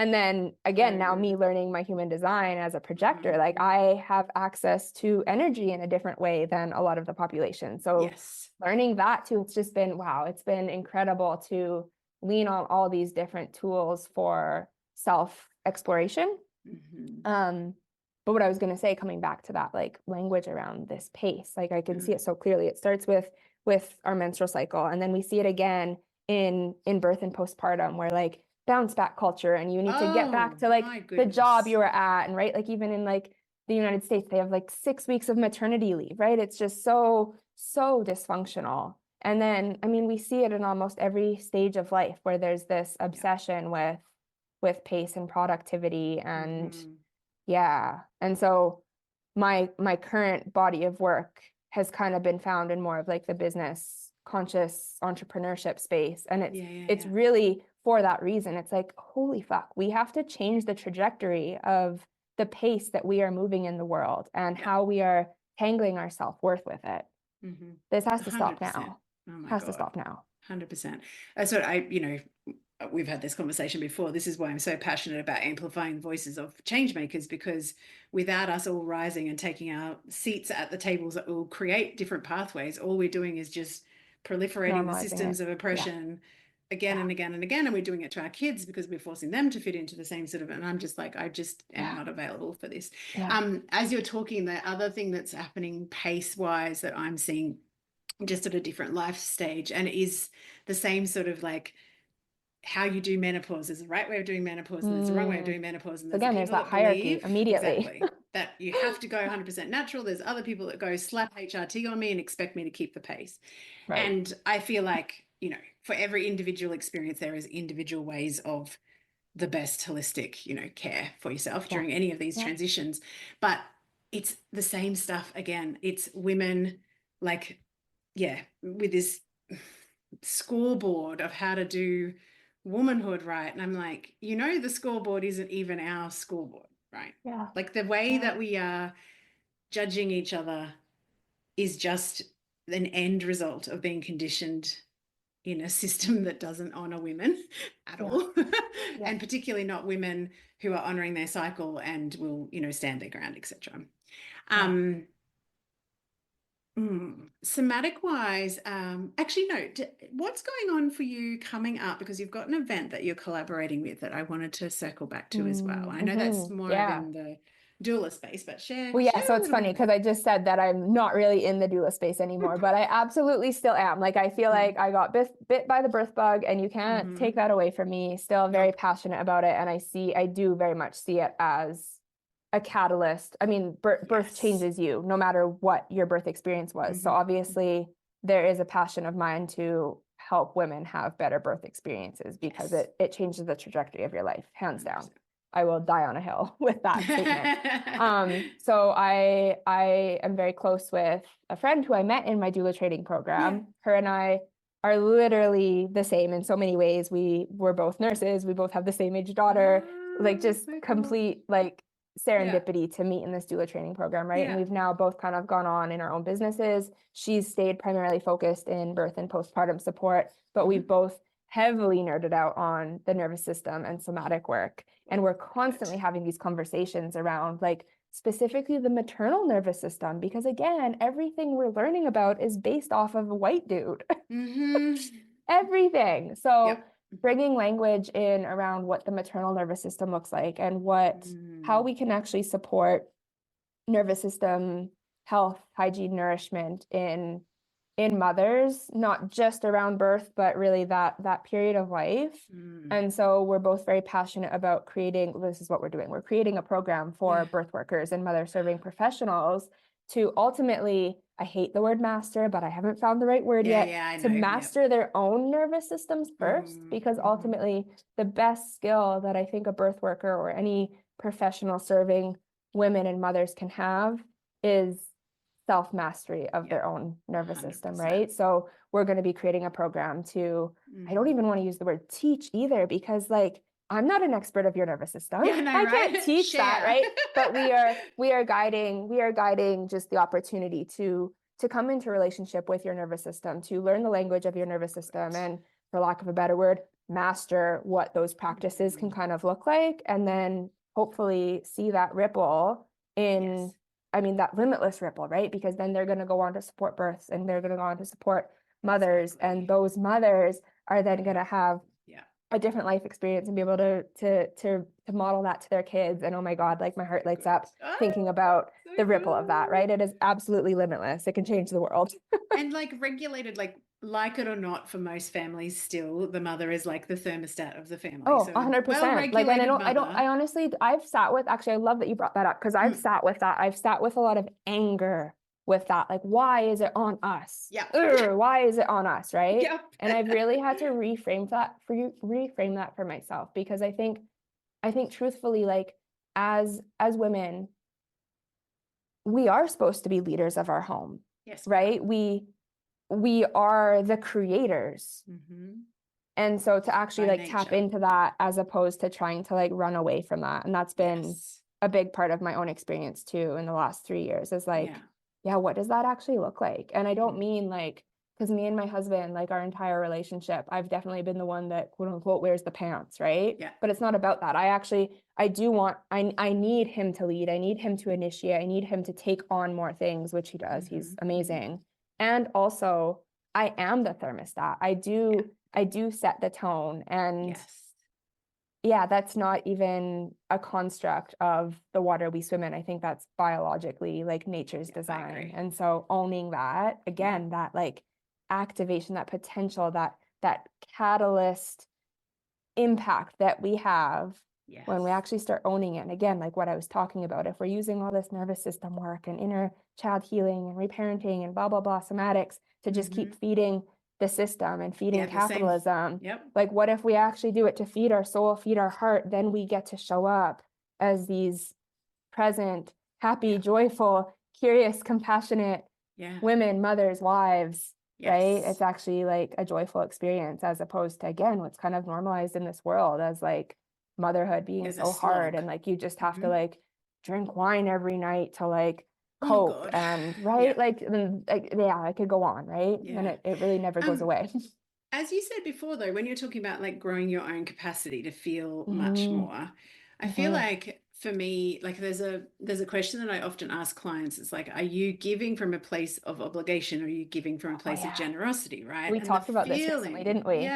and then again, now me learning my human design as a projector, like I have access to energy in a different way than a lot of the population. So learning that too, it's just been, wow, it's been incredible to lean on all these different tools for self-exploration. But what I was going to say, coming back to that, like language around this pace, like I can see it so clearly. It starts with our menstrual cycle, and then we see it again in birth and postpartum, where like bounce back culture, and you need to get back to like the job you were at, and right, like even in like the United States, they have like 6 weeks of maternity leave, right? It's just so dysfunctional. And then, I mean, we see it in almost every stage of life where there's this obsession with pace and productivity and and so my current body of work has kind of been found in more of like the business conscious entrepreneurship space, and it's really for that reason. It's like, holy fuck, we have to change the trajectory of the pace that we are moving in the world and how we are tangling our self-worth with it. This has to stop now. Has to stop now. 100%. That's what we've had this conversation before. This is why I'm so passionate about amplifying the voices of change makers, because without us all rising and taking our seats at the tables that will create different pathways, all we're doing is just proliferating the systems of oppression again and again and again. And we're doing it to our kids because we're forcing them to fit into the same sort of, and I'm just like, I just am not available for this. As you're talking, the other thing that's happening pace wise that I'm seeing just at a different life stage, and it is the same sort of like how you do menopause. There's the right way of doing menopause and there's the wrong way of doing menopause. And there's that hierarchy immediately. That you have to go 100% natural. There's other people that go slap HRT on me and expect me to keep the pace. And I feel like, for every individual experience, there is individual ways of the best holistic, care for yourself during any of these transitions. But it's the same stuff again. It's women like, with this scoreboard of how to do womanhood right. And I'm like, the scoreboard isn't even our scoreboard, right? Like the way that we are judging each other is just an end result of being conditioned in a system that doesn't honor women at all. And particularly not women who are honoring their cycle and will, stand their ground, etc. Somatic wise, actually, no, what's going on for you coming up? Because you've got an event that you're collaborating with that I wanted to circle back to as well. I know that's more in the doula space, but share. Well, so it's funny because I just said that I'm not really in the doula space anymore, but I absolutely still am. Like, I feel like I got bit by the birth bug, and you can't take that away from me. Still very passionate about it. And I do very much see it as a catalyst. I mean, birth Yes. changes you no matter what your birth experience was. So obviously there is a passion of mine to help women have better birth experiences because it changes the trajectory of your life, hands down. 100%. I will die on a hill with that statement. So I am very close with a friend who I met in my doula training program. Yeah. Her and I are literally the same in so many ways. We're both nurses. We both have the same age daughter. Like just So cool. complete like serendipity to meet in this doula training program, right? And Yeah. we've now both kind of gone on in our own businesses. She's stayed primarily focused in birth and postpartum support, but we've both heavily nerded out on the nervous system and somatic work. And we're constantly having these conversations around like specifically the maternal nervous system, because again, everything we're learning about is based off of a white dude. Everything. So bringing language in around what the maternal nervous system looks like and how we can actually support nervous system health, hygiene, nourishment in mothers, not just around birth, but really that period of life. And so we're both very passionate about creating, this is what we're doing. We're creating a program for birth workers and mother serving professionals to ultimately, I hate the word master, but I haven't found the right word yet, to master their own nervous systems first, because ultimately the best skill that I think a birth worker or any professional serving women and mothers can have is self-mastery of their own nervous system, 100%. right? So we're going to be creating a program to, I don't even want to use the word teach either, because like, I'm not an expert of your nervous system. Yeah, no, I right? can't teach that, right? But we are guiding just the opportunity to come into relationship with your nervous system, to learn the language of your nervous system, and for lack of a better word, master what those practices can kind of look like, and then hopefully see that ripple in, I mean, that limitless ripple, right? Because then they're going to go on to support births, and they're going to go on to support mothers, and those mothers are then going to have a different life experience and be able to model that to their kids. And oh my God, like my heart lights up thinking about the ripple of that, right? It is absolutely limitless. It can change the world. And like regulated, like it or not, for most families still, the mother is like the thermostat of the family. Oh, so 100%. Like, and I honestly, I've sat with, actually, I love that you brought that up, because I've sat with that. I've sat with a lot of anger with that. Like, why is it on us? Why is it on us? Right. And I've really had to reframe that for myself, because I think truthfully, like as women, we are supposed to be leaders of our home. Yes. Right. We are the creators. And so to actually By like nature. tap into that, as opposed to trying to like run away from that. And that's been a big part of my own experience too in the last 3 years, is like, what does that actually look like? And I don't mean like, because me and my husband, like our entire relationship, I've definitely been the one that quote unquote wears the pants, right? But it's not about that. I need him to lead. I need him to initiate. I need him to take on more things, which he does. He's amazing. And also, I am the thermostat. I do set the tone. And that's not even a construct of the water we swim in. I think that's biologically like nature's design. And so owning that, again, that like activation, that potential, that catalyst impact that we have when we actually start owning it. And again, like what I was talking about, if we're using all this nervous system work and inner child healing and reparenting and blah, blah, blah, somatics to just keep feeding the system and feeding capitalism. Like, what if we actually do it to feed our soul, feed our heart? Then we get to show up as these present, happy, joyful, curious, compassionate women, mothers, wives, right? It's actually like a joyful experience, as opposed to, again, what's kind of normalized in this world as like motherhood being so hard, and like you just have to like drink wine every night to like cope, and like I could go on, right? And it really never goes away. As you said before, though, when you're talking about like growing your own capacity to feel much more, I feel like for me, like there's a question that I often ask clients. It's like, are you giving from a place of obligation, or are you giving from a place of generosity, right? We talked about this recently, didn't we?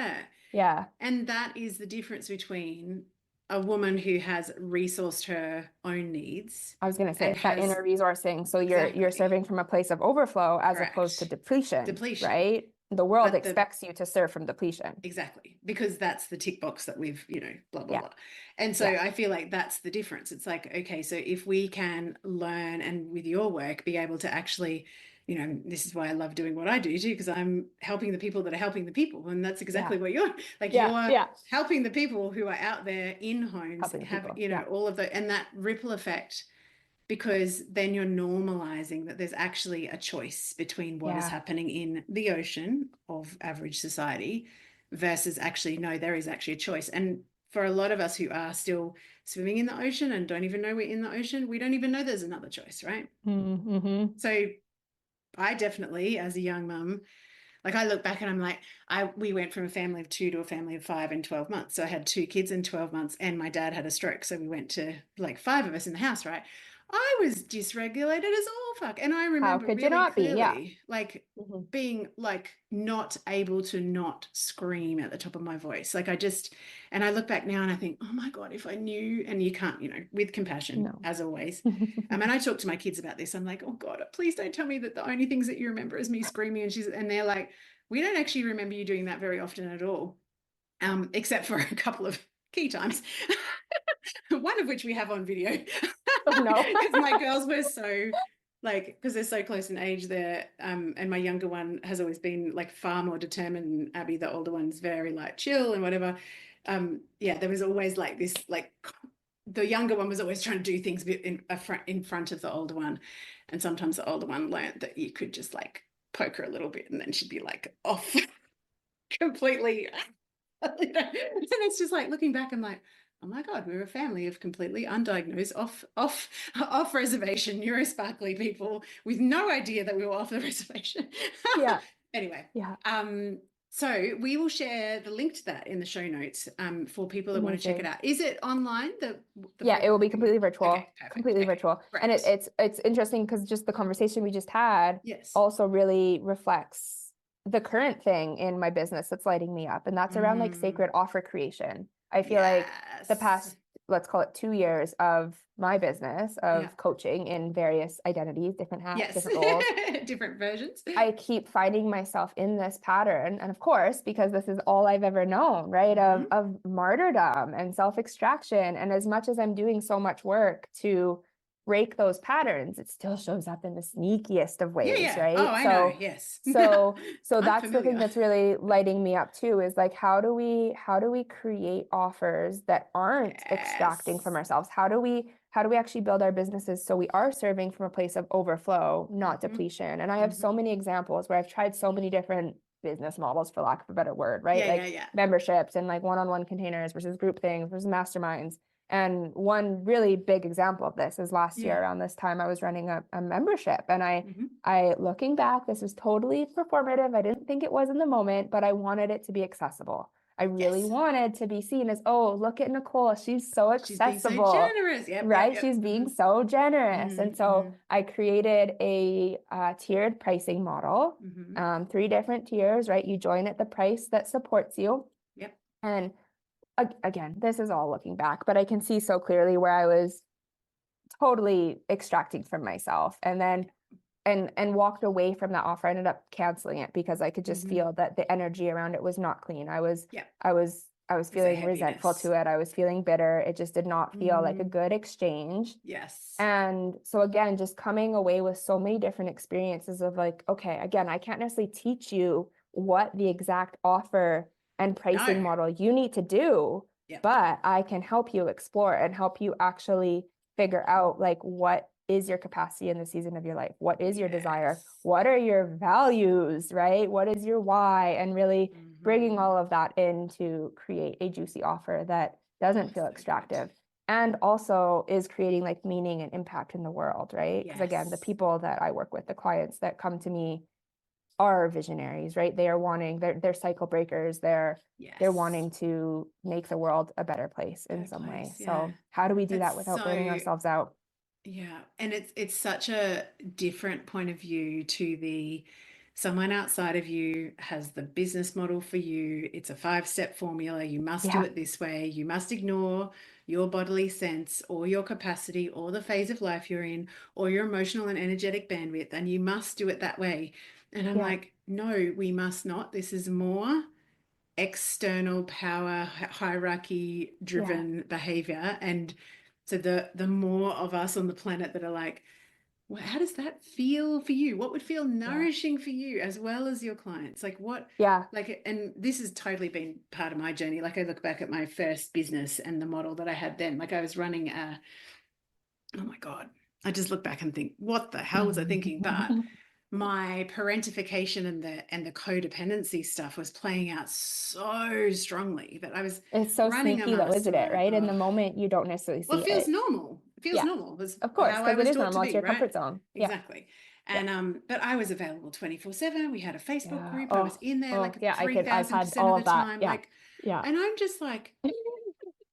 Yeah. And that is the difference between a woman who has resourced her own needs. I was going to say that inner resourcing. So you're serving from a place of overflow as opposed to depletion. Right? the world But expects you to serve from depletion. Exactly, because that's the tick box that we've, blah, blah, Yeah. blah. And so I feel like that's the difference. It's like, okay, so if we can learn and with your work be able to actually, this is why I love doing what I do too, because I'm helping the people that are helping the people. And that's exactly what you're like. You're helping the people who are out there in homes, have, all of the, and that ripple effect, because then you're normalizing that there's actually a choice between what is happening in the ocean of average society versus actually, no, there is actually a choice. And for a lot of us who are still swimming in the ocean and don't even know we're in the ocean, we don't even know there's another choice, right? Mm-hmm. So I definitely, as a young mum, like I look back and I'm like, we went from a family of 2 to a family of 5 in 12 months. So I had 2 kids in 12 months and my dad had a stroke. So we went to like 5 of us in the house, right? I was dysregulated as all fuck. And I remember could you really not be? clearly like being like not able to not scream at the top of my voice. Like and I look back now and I think, oh my God, if I knew, and you can't, with compassion as always. And I talk to my kids about this. I'm like, oh God, please don't tell me that the only things that you remember is me screaming. And they're like, we don't actually remember you doing that very often at all, except for a couple of key times. One of which we have on video. Oh, no. Because my girls were so because they're so close in age there, and my younger one has always been like far more determined, and Abby, the older one's very like chill and whatever. There was always like this, like the younger one was always trying to do things in front of the older one, and sometimes the older one learned that you could just like poke her a little bit and then she'd be like off completely. And it's just like looking back, I'm like, oh my God, we're a family of completely undiagnosed, off reservation, neurosparkly people with no idea that we were off the reservation. Anyway. So we will share the link to that in the show notes for people that want to check it out. Is it online? It will be completely virtual. Okay, completely virtual. Great. And it's interesting because just the conversation we just had also really reflects the current thing in my business that's lighting me up. And that's around like sacred offer creation. I feel like the past, let's call it 2 years of my business of coaching in various identities, different hats, different roles, different versions. I keep finding myself in this pattern. And of course, because this is all I've ever known, right? Of martyrdom and self-extraction. And as much as I'm doing so much work to break those patterns, it still shows up in the sneakiest of ways, right? Oh, I know. Yes. So that's the thing that's really lighting me up too, is like, how do we create offers that aren't extracting from ourselves? How do we actually build our businesses so we are serving from a place of overflow, not depletion? And I have so many examples where I've tried so many different business models, for lack of a better word, right? Memberships and like one-on-one containers versus group things versus masterminds. And one really big example of this is last year around this time, I was running a membership, and I looking back, this was totally performative. I didn't think it was in the moment, but I wanted it to be accessible. I really wanted to be seen as, oh, look at Nicole. She's so accessible. She's being so generous. Right? She's being so generous. And so I created a tiered pricing model, 3 different tiers, right? You join at the price that supports you. And again, this is all looking back, but I can see so clearly where I was totally extracting from myself, and then and walked away from that offer. I ended up canceling it because I could just feel that the energy around it was not clean. I was feeling resentful to it. I was feeling bitter. It just did not feel like a good exchange. And so again, just coming away with so many different experiences of like, okay, again, I can't necessarily teach you what the exact offer and pricing model you need to do, but I can help you explore and help you actually figure out like, what is your capacity in the season of your life? What is your desire? What are your values, right? What is your why? And really bringing all of that in to create a juicy offer that doesn't feel extractive and also is creating like meaning and impact in the world, right? Because again, the people that I work with, the clients that come to me, are visionaries, right? They are wanting, they're cycle breakers. They're wanting to make the world a better place in some way. So how do we do that without burning ourselves out? And it's such a different point of view to someone outside of you has the business model for you. It's a 5-step formula. You must do it this way. You must ignore your bodily sense or your capacity or the phase of life you're in or your emotional and energetic bandwidth, and you must do it that way. And I'm Yeah. like, no, we must not. This is more external power, hierarchy Yeah. driven behavior. And so the more of us on the planet that are like, well, how does that feel for you? What would feel Yeah. nourishing for you as well as your clients? Like what, Yeah. like, and this has totally been part of my journey. Like I look back at my first business and the model that I had then, like I was running oh my God, I just look back and think, what the hell was I thinking? But my parentification and the codependency stuff was playing out so strongly that I was It's so running a sneaky though, isn't it? mastermind. Right? In the Oh, moment, you don't necessarily well, see it feels it. normal. It feels Yeah, normal. It was of course, how I because it was is taught to normal. It's be, your right? comfort zone. Yeah. Exactly. Yeah. And but I was available 24/7. We had a Facebook Yeah. group. I was Oh, in there oh, like yeah. I've had 3000% of all the of that. time. Yeah. Like, Yeah. and I'm just like,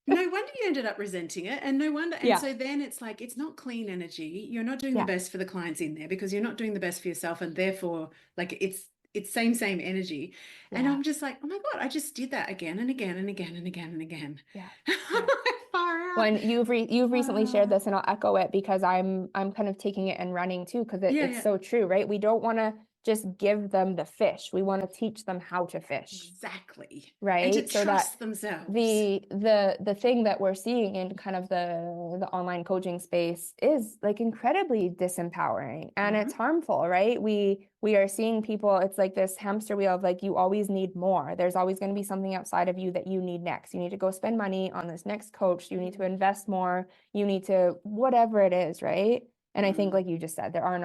no wonder you ended up resenting it. And no wonder. And Yeah. so then it's like, it's not clean energy. You're not doing the Yeah. best for the clients in there because you're not doing the best for yourself. And therefore, like it's same energy. And Yeah. I'm just like, oh my God, I just did that again and again and again and again and again. Yeah. Yeah. Far out. When you've recently shared Uh, this, and I'll echo it because I'm kind of taking it and running too, because yeah, it's yeah, so true, right? We don't want to just give them the fish. We want to teach them how to fish, exactly. And to right? So that trust themselves. the thing that we're seeing in kind of the online coaching space is like incredibly disempowering and Mm-hmm. it's harmful, right? We are seeing people, it's like this hamster wheel of like you always need more. There's always going to be something outside of you that you need next. You need to go spend money on this next coach. You need to invest more. You need to whatever it is, right? And I think Mm. like you just said, there are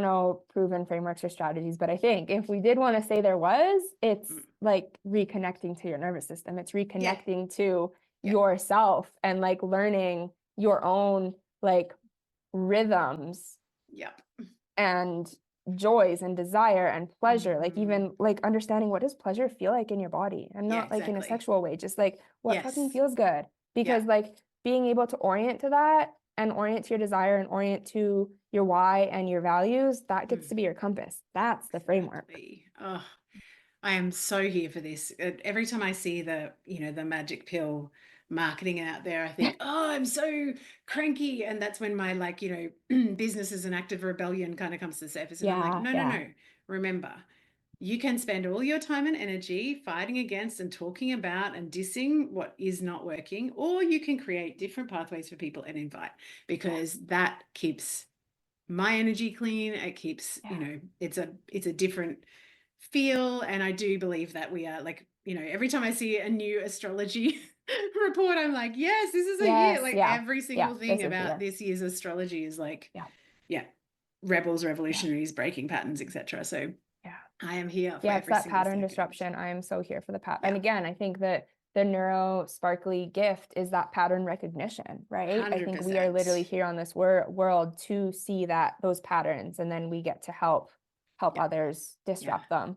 no proven frameworks or strategies, but I think if we did want to say there was, it's Mm. like reconnecting to your nervous system. It's Yeah, reconnecting to yeah. yourself and like learning your own like rhythms Yep. and joys and desire and pleasure, like Mm-hmm. even like understanding what does pleasure feel like in your body and Yeah, not like in a exactly. sexual way, just like what fucking Yes. feels good. Yeah. Because like being able to orient to that and orient to your desire and orient to your why and your values, that gets to be your compass. That's the framework. Exactly. Oh, I am so here for this. Every time I see the magic pill marketing out there, I think, oh, I'm so cranky. And that's when my business as an act of rebellion kind of comes to the surface. And I'm like, Yeah, no, no, yeah, no. Remember, you can spend all your time and energy fighting against and talking about and dissing what is not working, or you can create different pathways for people and invite, yeah, because that keeps my energy clean. It keeps, yeah. it's a different feel. And I do believe that we are like, every time I see a new astrology report, I'm like, yes, this is a year. Yes, Like yeah, every yeah. single thing This is the about year. this year's astrology is like, Yeah, yeah, rebels, yeah, revolutionaries, breaking patterns, etc. So yeah. I am here for Yeah, it's every that single pattern second. disruption. I am so here for the pattern. And Yeah, again, I think that the neuro sparkly gift is that pattern recognition, right? I think we are 100%. literally here on this world to see that those patterns, and then we get to help Yeah, others yeah. disrupt them.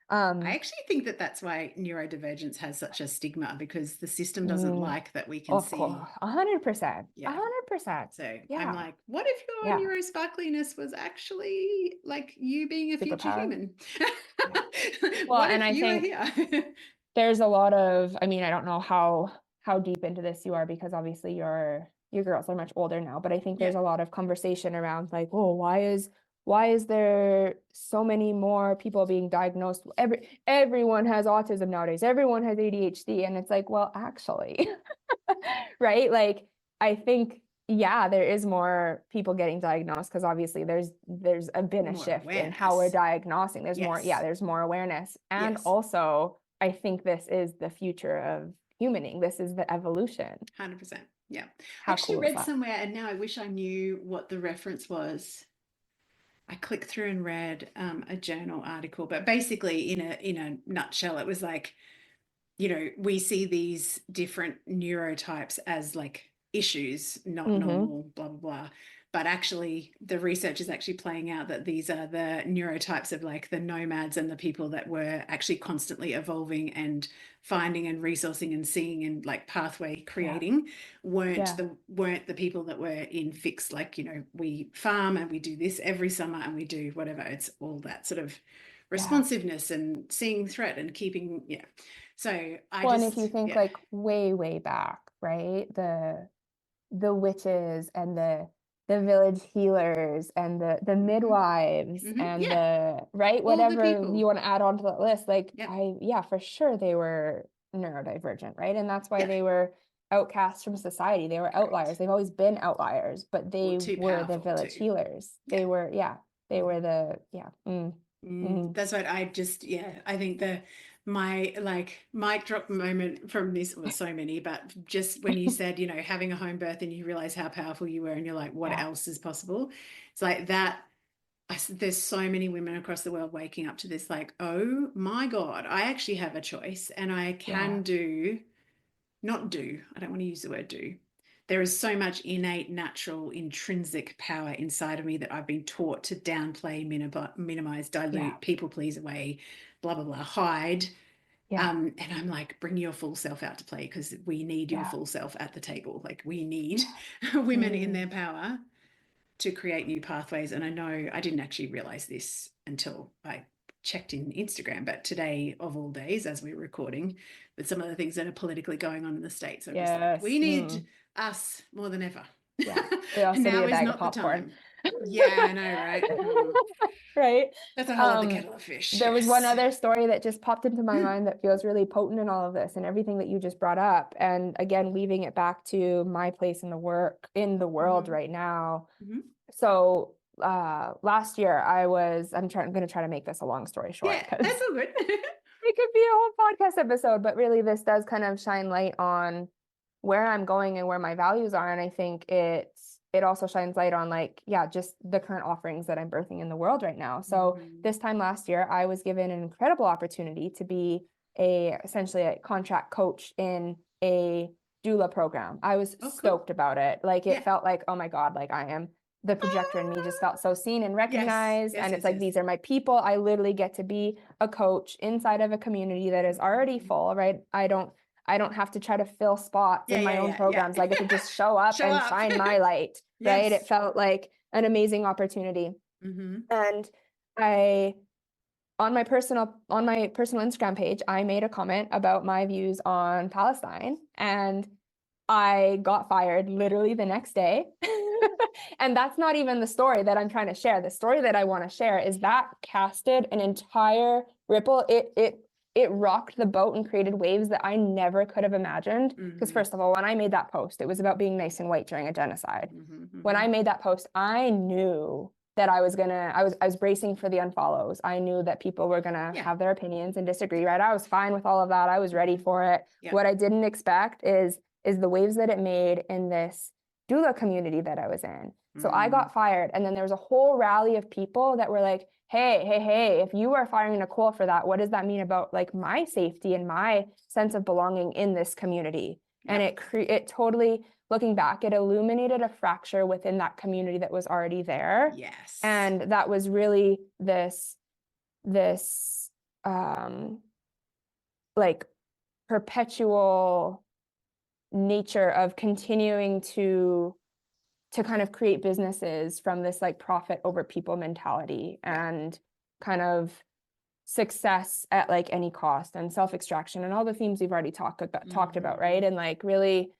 I Um, actually think that that's why neurodivergence has such a stigma, because the system doesn't mm, like that we can of course, see. 100%, Yeah. 100%. So I'm Yeah, like, what if yeah, your neurosparkliness was actually like you being a future superpower. human? Yeah. Well, What and if I you were think here? there's a lot of, I mean, I don't know how deep into this you are because obviously your girls are much older now, but I think Yeah. there's a lot of conversation around like, oh, why is there so many more people being diagnosed? Everyone has autism nowadays. Everyone has ADHD. And it's like, well, actually, right? Like, I think, yeah, there is more people getting diagnosed because obviously there's been a More shift in how we're awareness. diagnosing. Yes. There's more awareness. And Yes. also, I think this is the future of humaning. This is the evolution. 100%. Yeah. I How actually cool is read that? somewhere, and now I wish I knew what the reference was. I clicked through and read a journal article, but basically, in a nutshell, it was like, we see these different neurotypes as like issues, not Mm-hmm. normal, blah, blah, blah. But actually, the research is actually playing out that these are the neurotypes of like the nomads and the people that were actually constantly evolving and finding and resourcing and seeing and like pathway Yeah. creating weren't Yeah. the people that were in fixed, like, we farm and we do this every summer and we do whatever. It's all that sort of Yeah. responsiveness and seeing threat and keeping, yeah. So I Well, and if you just, think yeah, like way, way back, right? The witches and the village healers and the midwives and the right, All the whatever people. you want to add on to that list. Like Yep. for sure they were neurodivergent, right? And that's why they were outcasts from society. They were outliers. They've always been outliers, but they too were the powerful village too. healers. They were, they were the, That's what I just, I think my like mic drop moment from this was so many, but just when you said, you know, having a home birth and you realize how powerful you were and you're like, what else is possible? It's like that. There's so many women across the world waking up to this, like, oh my God, I actually have a choice and I can I don't want to use the word do. There is so much innate, natural, intrinsic power inside of me that I've been taught to downplay, minimize, dilute, people please away, blah, blah, blah, hide. And I'm like, bring your full self out to play because we need your full self at the table. Like we need women in their power to create new pathways. And I know I didn't actually realize this until I checked in Instagram, but today of all days, as we're recording, with some of the things that are politically going on in the States, I'm just like, we need us more than ever. Yeah. We also Now need a is bag not of the popcorn. time. Yeah, I know, right? Right. That's a whole other kettle of fish. There was one other story that just popped into my mind that feels really potent in all of this and everything that you just brought up. And again, weaving it back to my place in the world right now. So last year I'm going to try to make this a long story short. Yeah, that's all good. It could be a whole podcast episode, but really this does kind of shine light on where I'm going and where my values are. And I think it also shines light on like, just the current offerings that I'm birthing in the world right now. So this time last year, I was given an incredible opportunity to be essentially a contract coach in a doula program. I was stoked about it. Like it felt like, oh my God, like I am the projector in me just felt so seen and recognized. And it's like, these are my people. I literally get to be a coach inside of a community that is already full, right? I don't have to try to fill spots in my own programs. I get to just show up and shine my light, right? It felt like an amazing opportunity. And on my personal Instagram page, I made a comment about my views on Palestine, and I got fired literally the next day. And that's not even the story that I'm trying to share. The story that I want to share is that casted an entire ripple. It rocked the boat and created waves that I never could have imagined. Because first of all, when I made that post, it was about being nice and white during a genocide. When I made that post, I knew that I was bracing for the unfollows. I knew that people were gonna have their opinions and disagree, right? I was fine with all of that. I was ready for it. What I didn't expect is the waves that it made in this doula community that I was in. So I got fired, and then there was a whole rally of people that were like, hey, if you are firing Nicole for that, what does that mean about like my safety and my sense of belonging in this community? And it totally, looking back, it illuminated a fracture within that community that was already there. And that was really this like perpetual nature of continuing to kind of create businesses from this like profit over people mentality and kind of success at like any cost and self-extraction and all the themes we've already talked about, right? And like really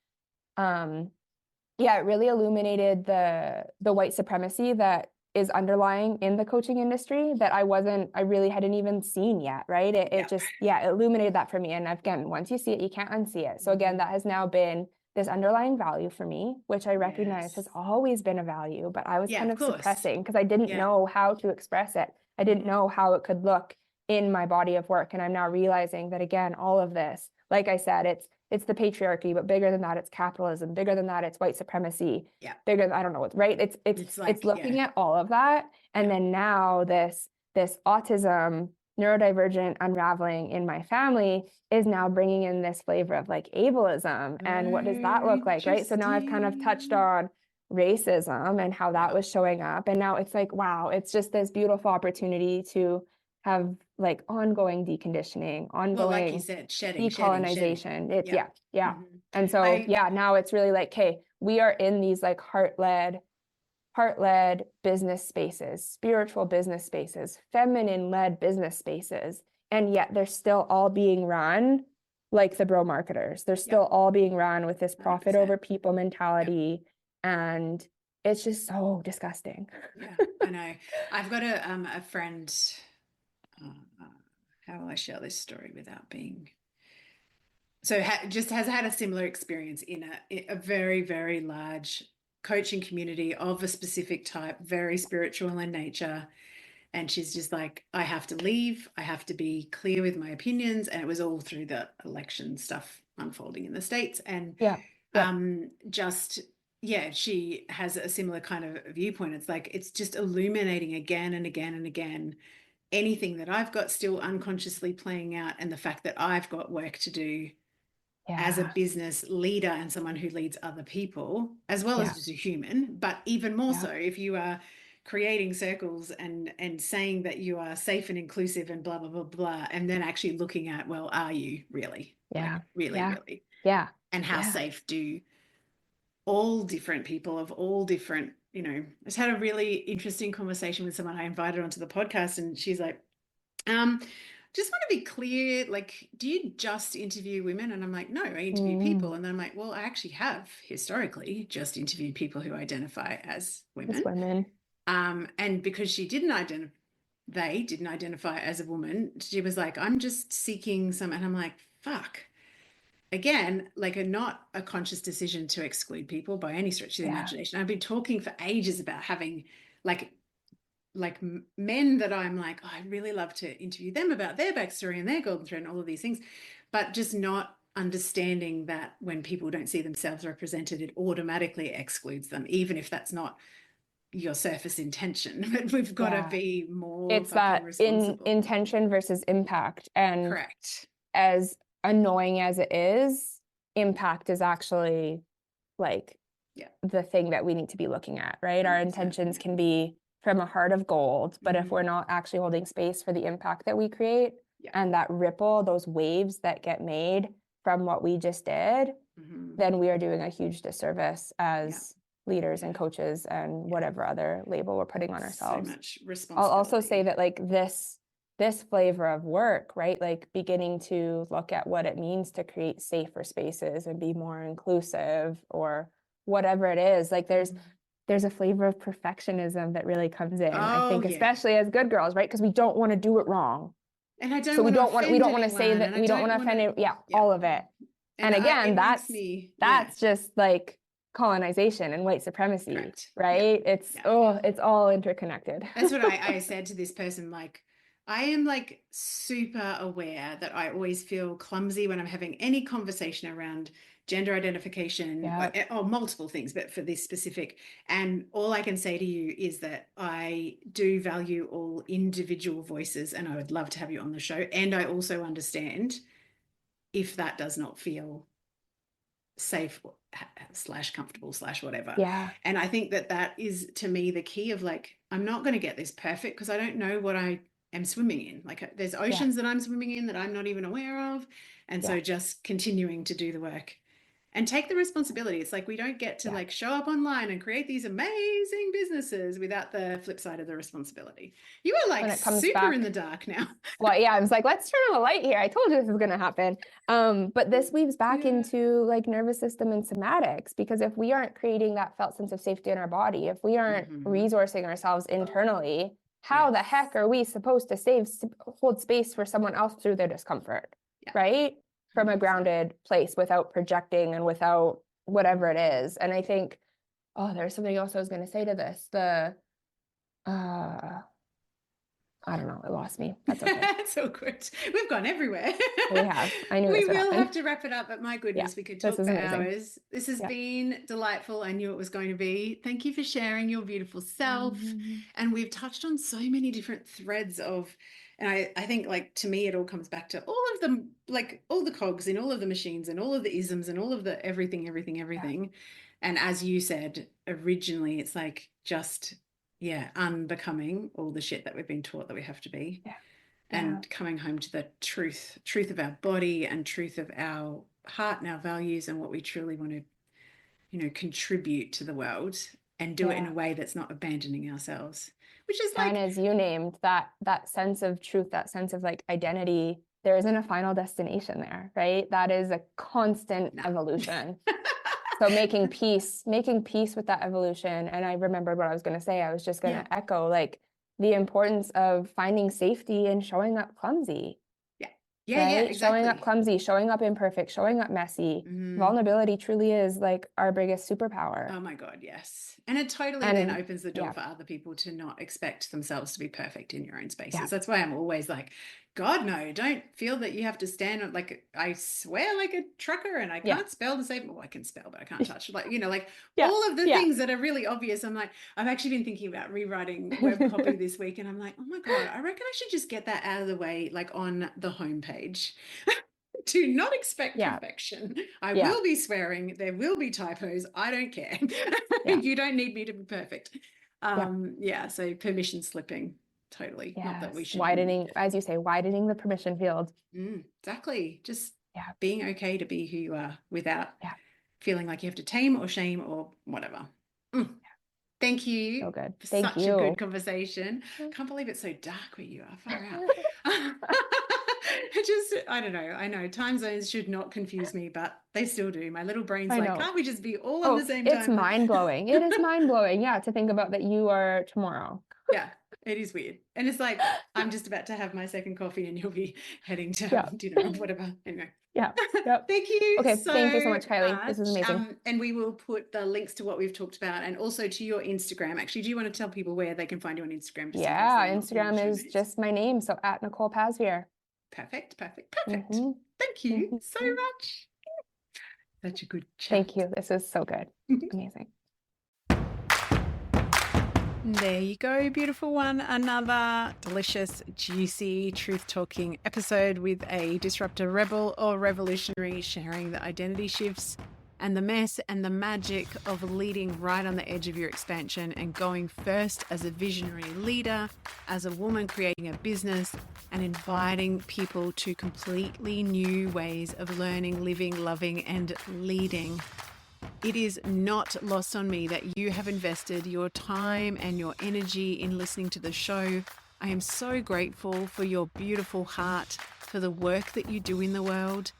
it really illuminated the white supremacy that is underlying in the coaching industry that I really hadn't even seen yet, right? It just illuminated that for me. And again, once you see it, you can't unsee it. So again, that has now been this underlying value for me, which I recognize has always been a value, but I was kind of suppressing because I didn't know how to express it. I didn't know how it could look in my body of work. And I'm now realizing that, again, all of this, like I said, it's the patriarchy, but bigger than that, it's capitalism. Bigger than that, it's white supremacy. Bigger than, I don't know what, right? It's looking at all of that. And then now this autism, neurodivergent unraveling in my family is now bringing in this flavor of like ableism. And what does that look like, right? So now I've kind of touched on racism and how that was showing up. And now it's like, wow, it's just this beautiful opportunity to have like ongoing deconditioning, ongoing, like you said, decolonization. Shedding. And so, now it's really like, okay, we are in these like heart-led business spaces, spiritual business spaces, feminine-led business spaces. And yet they're still all being run like the bro marketers. They're still all being run with this profit over people mentality. And it's just so disgusting. Yeah, I know. I've got a friend. How will I share this story without being so just has had a similar experience in a very, very large coaching community of a specific type, very spiritual in nature. And she's just like, I have to leave. I have to be clear with my opinions. And it was all through the election stuff unfolding in the States. And Yeah. Yeah. just, yeah, she has a similar kind of viewpoint. It's like, it's just illuminating again and again and again anything that I've got still unconsciously playing out, and the fact that I've got work to do as a business leader and someone who leads other people, as well as just a human, but even more so if you are creating circles and saying that you are safe and inclusive and blah, blah, blah, blah, and then actually looking at, well, are you really? Yeah. Like, really, Yeah. really? Yeah. And how safe do all different people of all different, I just had a really interesting conversation with someone I invited onto the podcast, and she's like, just want to be clear, like, do you just interview women? And I'm like, no, I interview people. And then I'm like, well, I actually have historically just interviewed people who identify as women. As women. And because they didn't identify as a woman, she was like, I'm just seeking some, and I'm like, fuck. Again, like not a conscious decision to exclude people by any stretch of the imagination. I've been talking for ages about having like men that I'm like, oh, I'd really love to interview them about their backstory and their golden thread and all of these things, but just not understanding that when people don't see themselves represented, it automatically excludes them, even if that's not your surface intention. But we've got to be more it's fucking that responsible. intention versus impact. And correct. As annoying as it is, impact is actually like the thing that we need to be looking at, right? 100%. Our intentions can be from a heart of gold, but if we're not actually holding space for the impact that we create and that ripple, those waves that get made from what we just did, then we are doing a huge disservice as leaders and coaches and whatever other label we're putting on ourselves. So much responsibility. I'll also say that like this flavor of work, right? Like beginning to look at what it means to create safer spaces and be more inclusive or whatever it is. Like there's a flavor of perfectionism that really comes in, I think, especially as good girls, right? Because we don't want to do it wrong. And I don't so we don't want to say that we don't want to offend all of it. And again, that's just like colonization and white supremacy. Correct. Right? It's all interconnected. That's what I said to this person, like, I am like super aware that I always feel clumsy when I'm having any conversation around gender identification or multiple things, but for this specific. And all I can say to you is that I do value all individual voices, and I would love to have you on the show. And I also understand if that does not feel safe / comfortable / whatever. And I think that is, to me, the key of like, I'm not going to get this perfect because I don't know what I am swimming in. Like there's oceans that I'm swimming in that I'm not even aware of. And so just continuing to do the work and take the responsibility. It's like we don't get to like show up online and create these amazing businesses without the flip side of the responsibility. You are like super in the dark now. Well, I was like, let's turn on the light here. I told you this was going to happen. But this weaves back into like nervous system and somatics, because if we aren't creating that felt sense of safety in our body, if we aren't resourcing ourselves internally, how the heck are we supposed to hold space for someone else through their discomfort, right? From a grounded place without projecting and without whatever it is. And I think, there's something else I was going to say to this. I don't know. It lost me. That's okay. That's all good. We've gone everywhere. We have. I knew we this would will happen. have to wrap it up, but my goodness, we could talk for hours. This has been delightful. I knew it was going to be. Thank you for sharing your beautiful self. And we've touched on so many different threads of, and I think, like, to me, it all comes back to all of them, like all the cogs in all of the machines and all of the isms and all of the everything. And as you said originally, it's like just unbecoming all the shit that we've been taught that we have to be, and coming home to the truth of our body and truth of our heart and our values and what we truly want to, contribute to the world, and do it in a way that's not abandoning ourselves, which is like, and as you named, that sense of truth, that sense of like identity, there isn't a final destination there, right? That is a constant evolution. So making peace with that evolution. And I remembered what I was going to say. I was just going to echo like the importance of finding safety and showing up clumsy. Yeah, exactly. Showing up clumsy, showing up imperfect, showing up messy. Vulnerability truly is like our biggest superpower. Oh my God, yes. And it totally then opens the door for other people to not expect themselves to be perfect in your own spaces. That's why I'm always like, God, no, don't feel that you have to stand on, like, I swear like a trucker and I can't spell the same. Well, I can spell, but I can't touch. Like, you know, like all of the things that are really obvious. I'm like, I've actually been thinking about rewriting web copy this week. And I'm like, oh my God, I reckon I should just get that out of the way, like on the homepage. Do not expect perfection. I will be swearing. There will be typos. I don't care. You don't need me to be perfect. So permission slipping. Totally. Not that we should widening, as you say, widening the permission field. Exactly. Just being okay to be who you are without feeling like you have to tame or shame or whatever. Thank you. So good. For Thank such you. a good conversation. Can't believe it's so dark where you are. Far out. I don't know. I know time zones should not confuse me, but they still do. My little brain's like, can't we just be all on the same time? It's mind blowing. It is mind blowing. Yeah. To think about that you are tomorrow. Yeah. It is weird. And it's like, I'm just about to have my second coffee and you'll be heading to have dinner or whatever. Anyway. Thank you. Okay. Thank you so much, Kylie. This is amazing. And we will put the links to what we've talked about and also to your Instagram. Actually, do you want to tell people where they can find you on Instagram? Instagram is just my name. So at Nicole Pasveer. Perfect. Thank you so much. Such a good chat. Thank you. This is so good. Amazing. There you go, beautiful one. Another delicious, juicy, truth-talking episode with a disruptor rebel or revolutionary sharing the identity shifts and the mess and the magic of leading right on the edge of your expansion and going first as a visionary leader, as a woman creating a business and inviting people to completely new ways of learning, living, loving, and leading. It is not lost on me that you have invested your time and your energy in listening to the show. I am so grateful for your beautiful heart, for the work that you do in the world.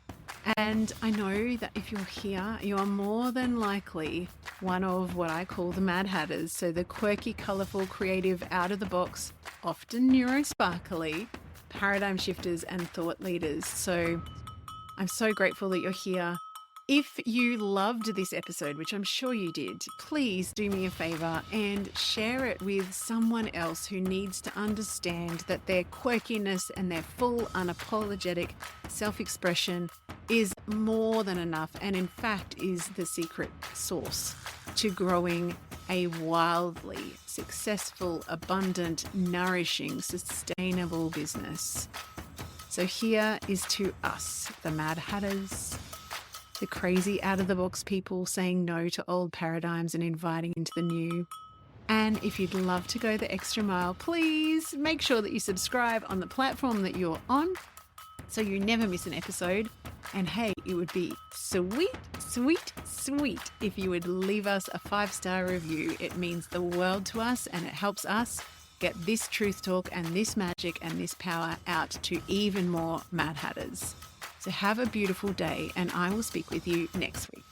And I know that if you're here, you are more than likely one of what I call the Mad Hatters. So the quirky, colorful, creative, out of the box, often neurosparkly, paradigm shifters and thought leaders. So I'm so grateful that you're here. If you loved this episode, which I'm sure you did, please do me a favor and share it with someone else who needs to understand that their quirkiness and their full unapologetic self-expression is more than enough and in fact is the secret sauce to growing a wildly successful, abundant, nourishing, sustainable business. So here is to us, the Mad Hatters, the crazy out-of-the-box people saying no to old paradigms and inviting into the new. And if you'd love to go the extra mile, please make sure that you subscribe on the platform that you're on so you never miss an episode. And hey, it would be sweet if you would leave us a 5-star review. It means the world to us and it helps us get this truth talk and this magic and this power out to even more Mad Hatters. So have a beautiful day and I will speak with you next week.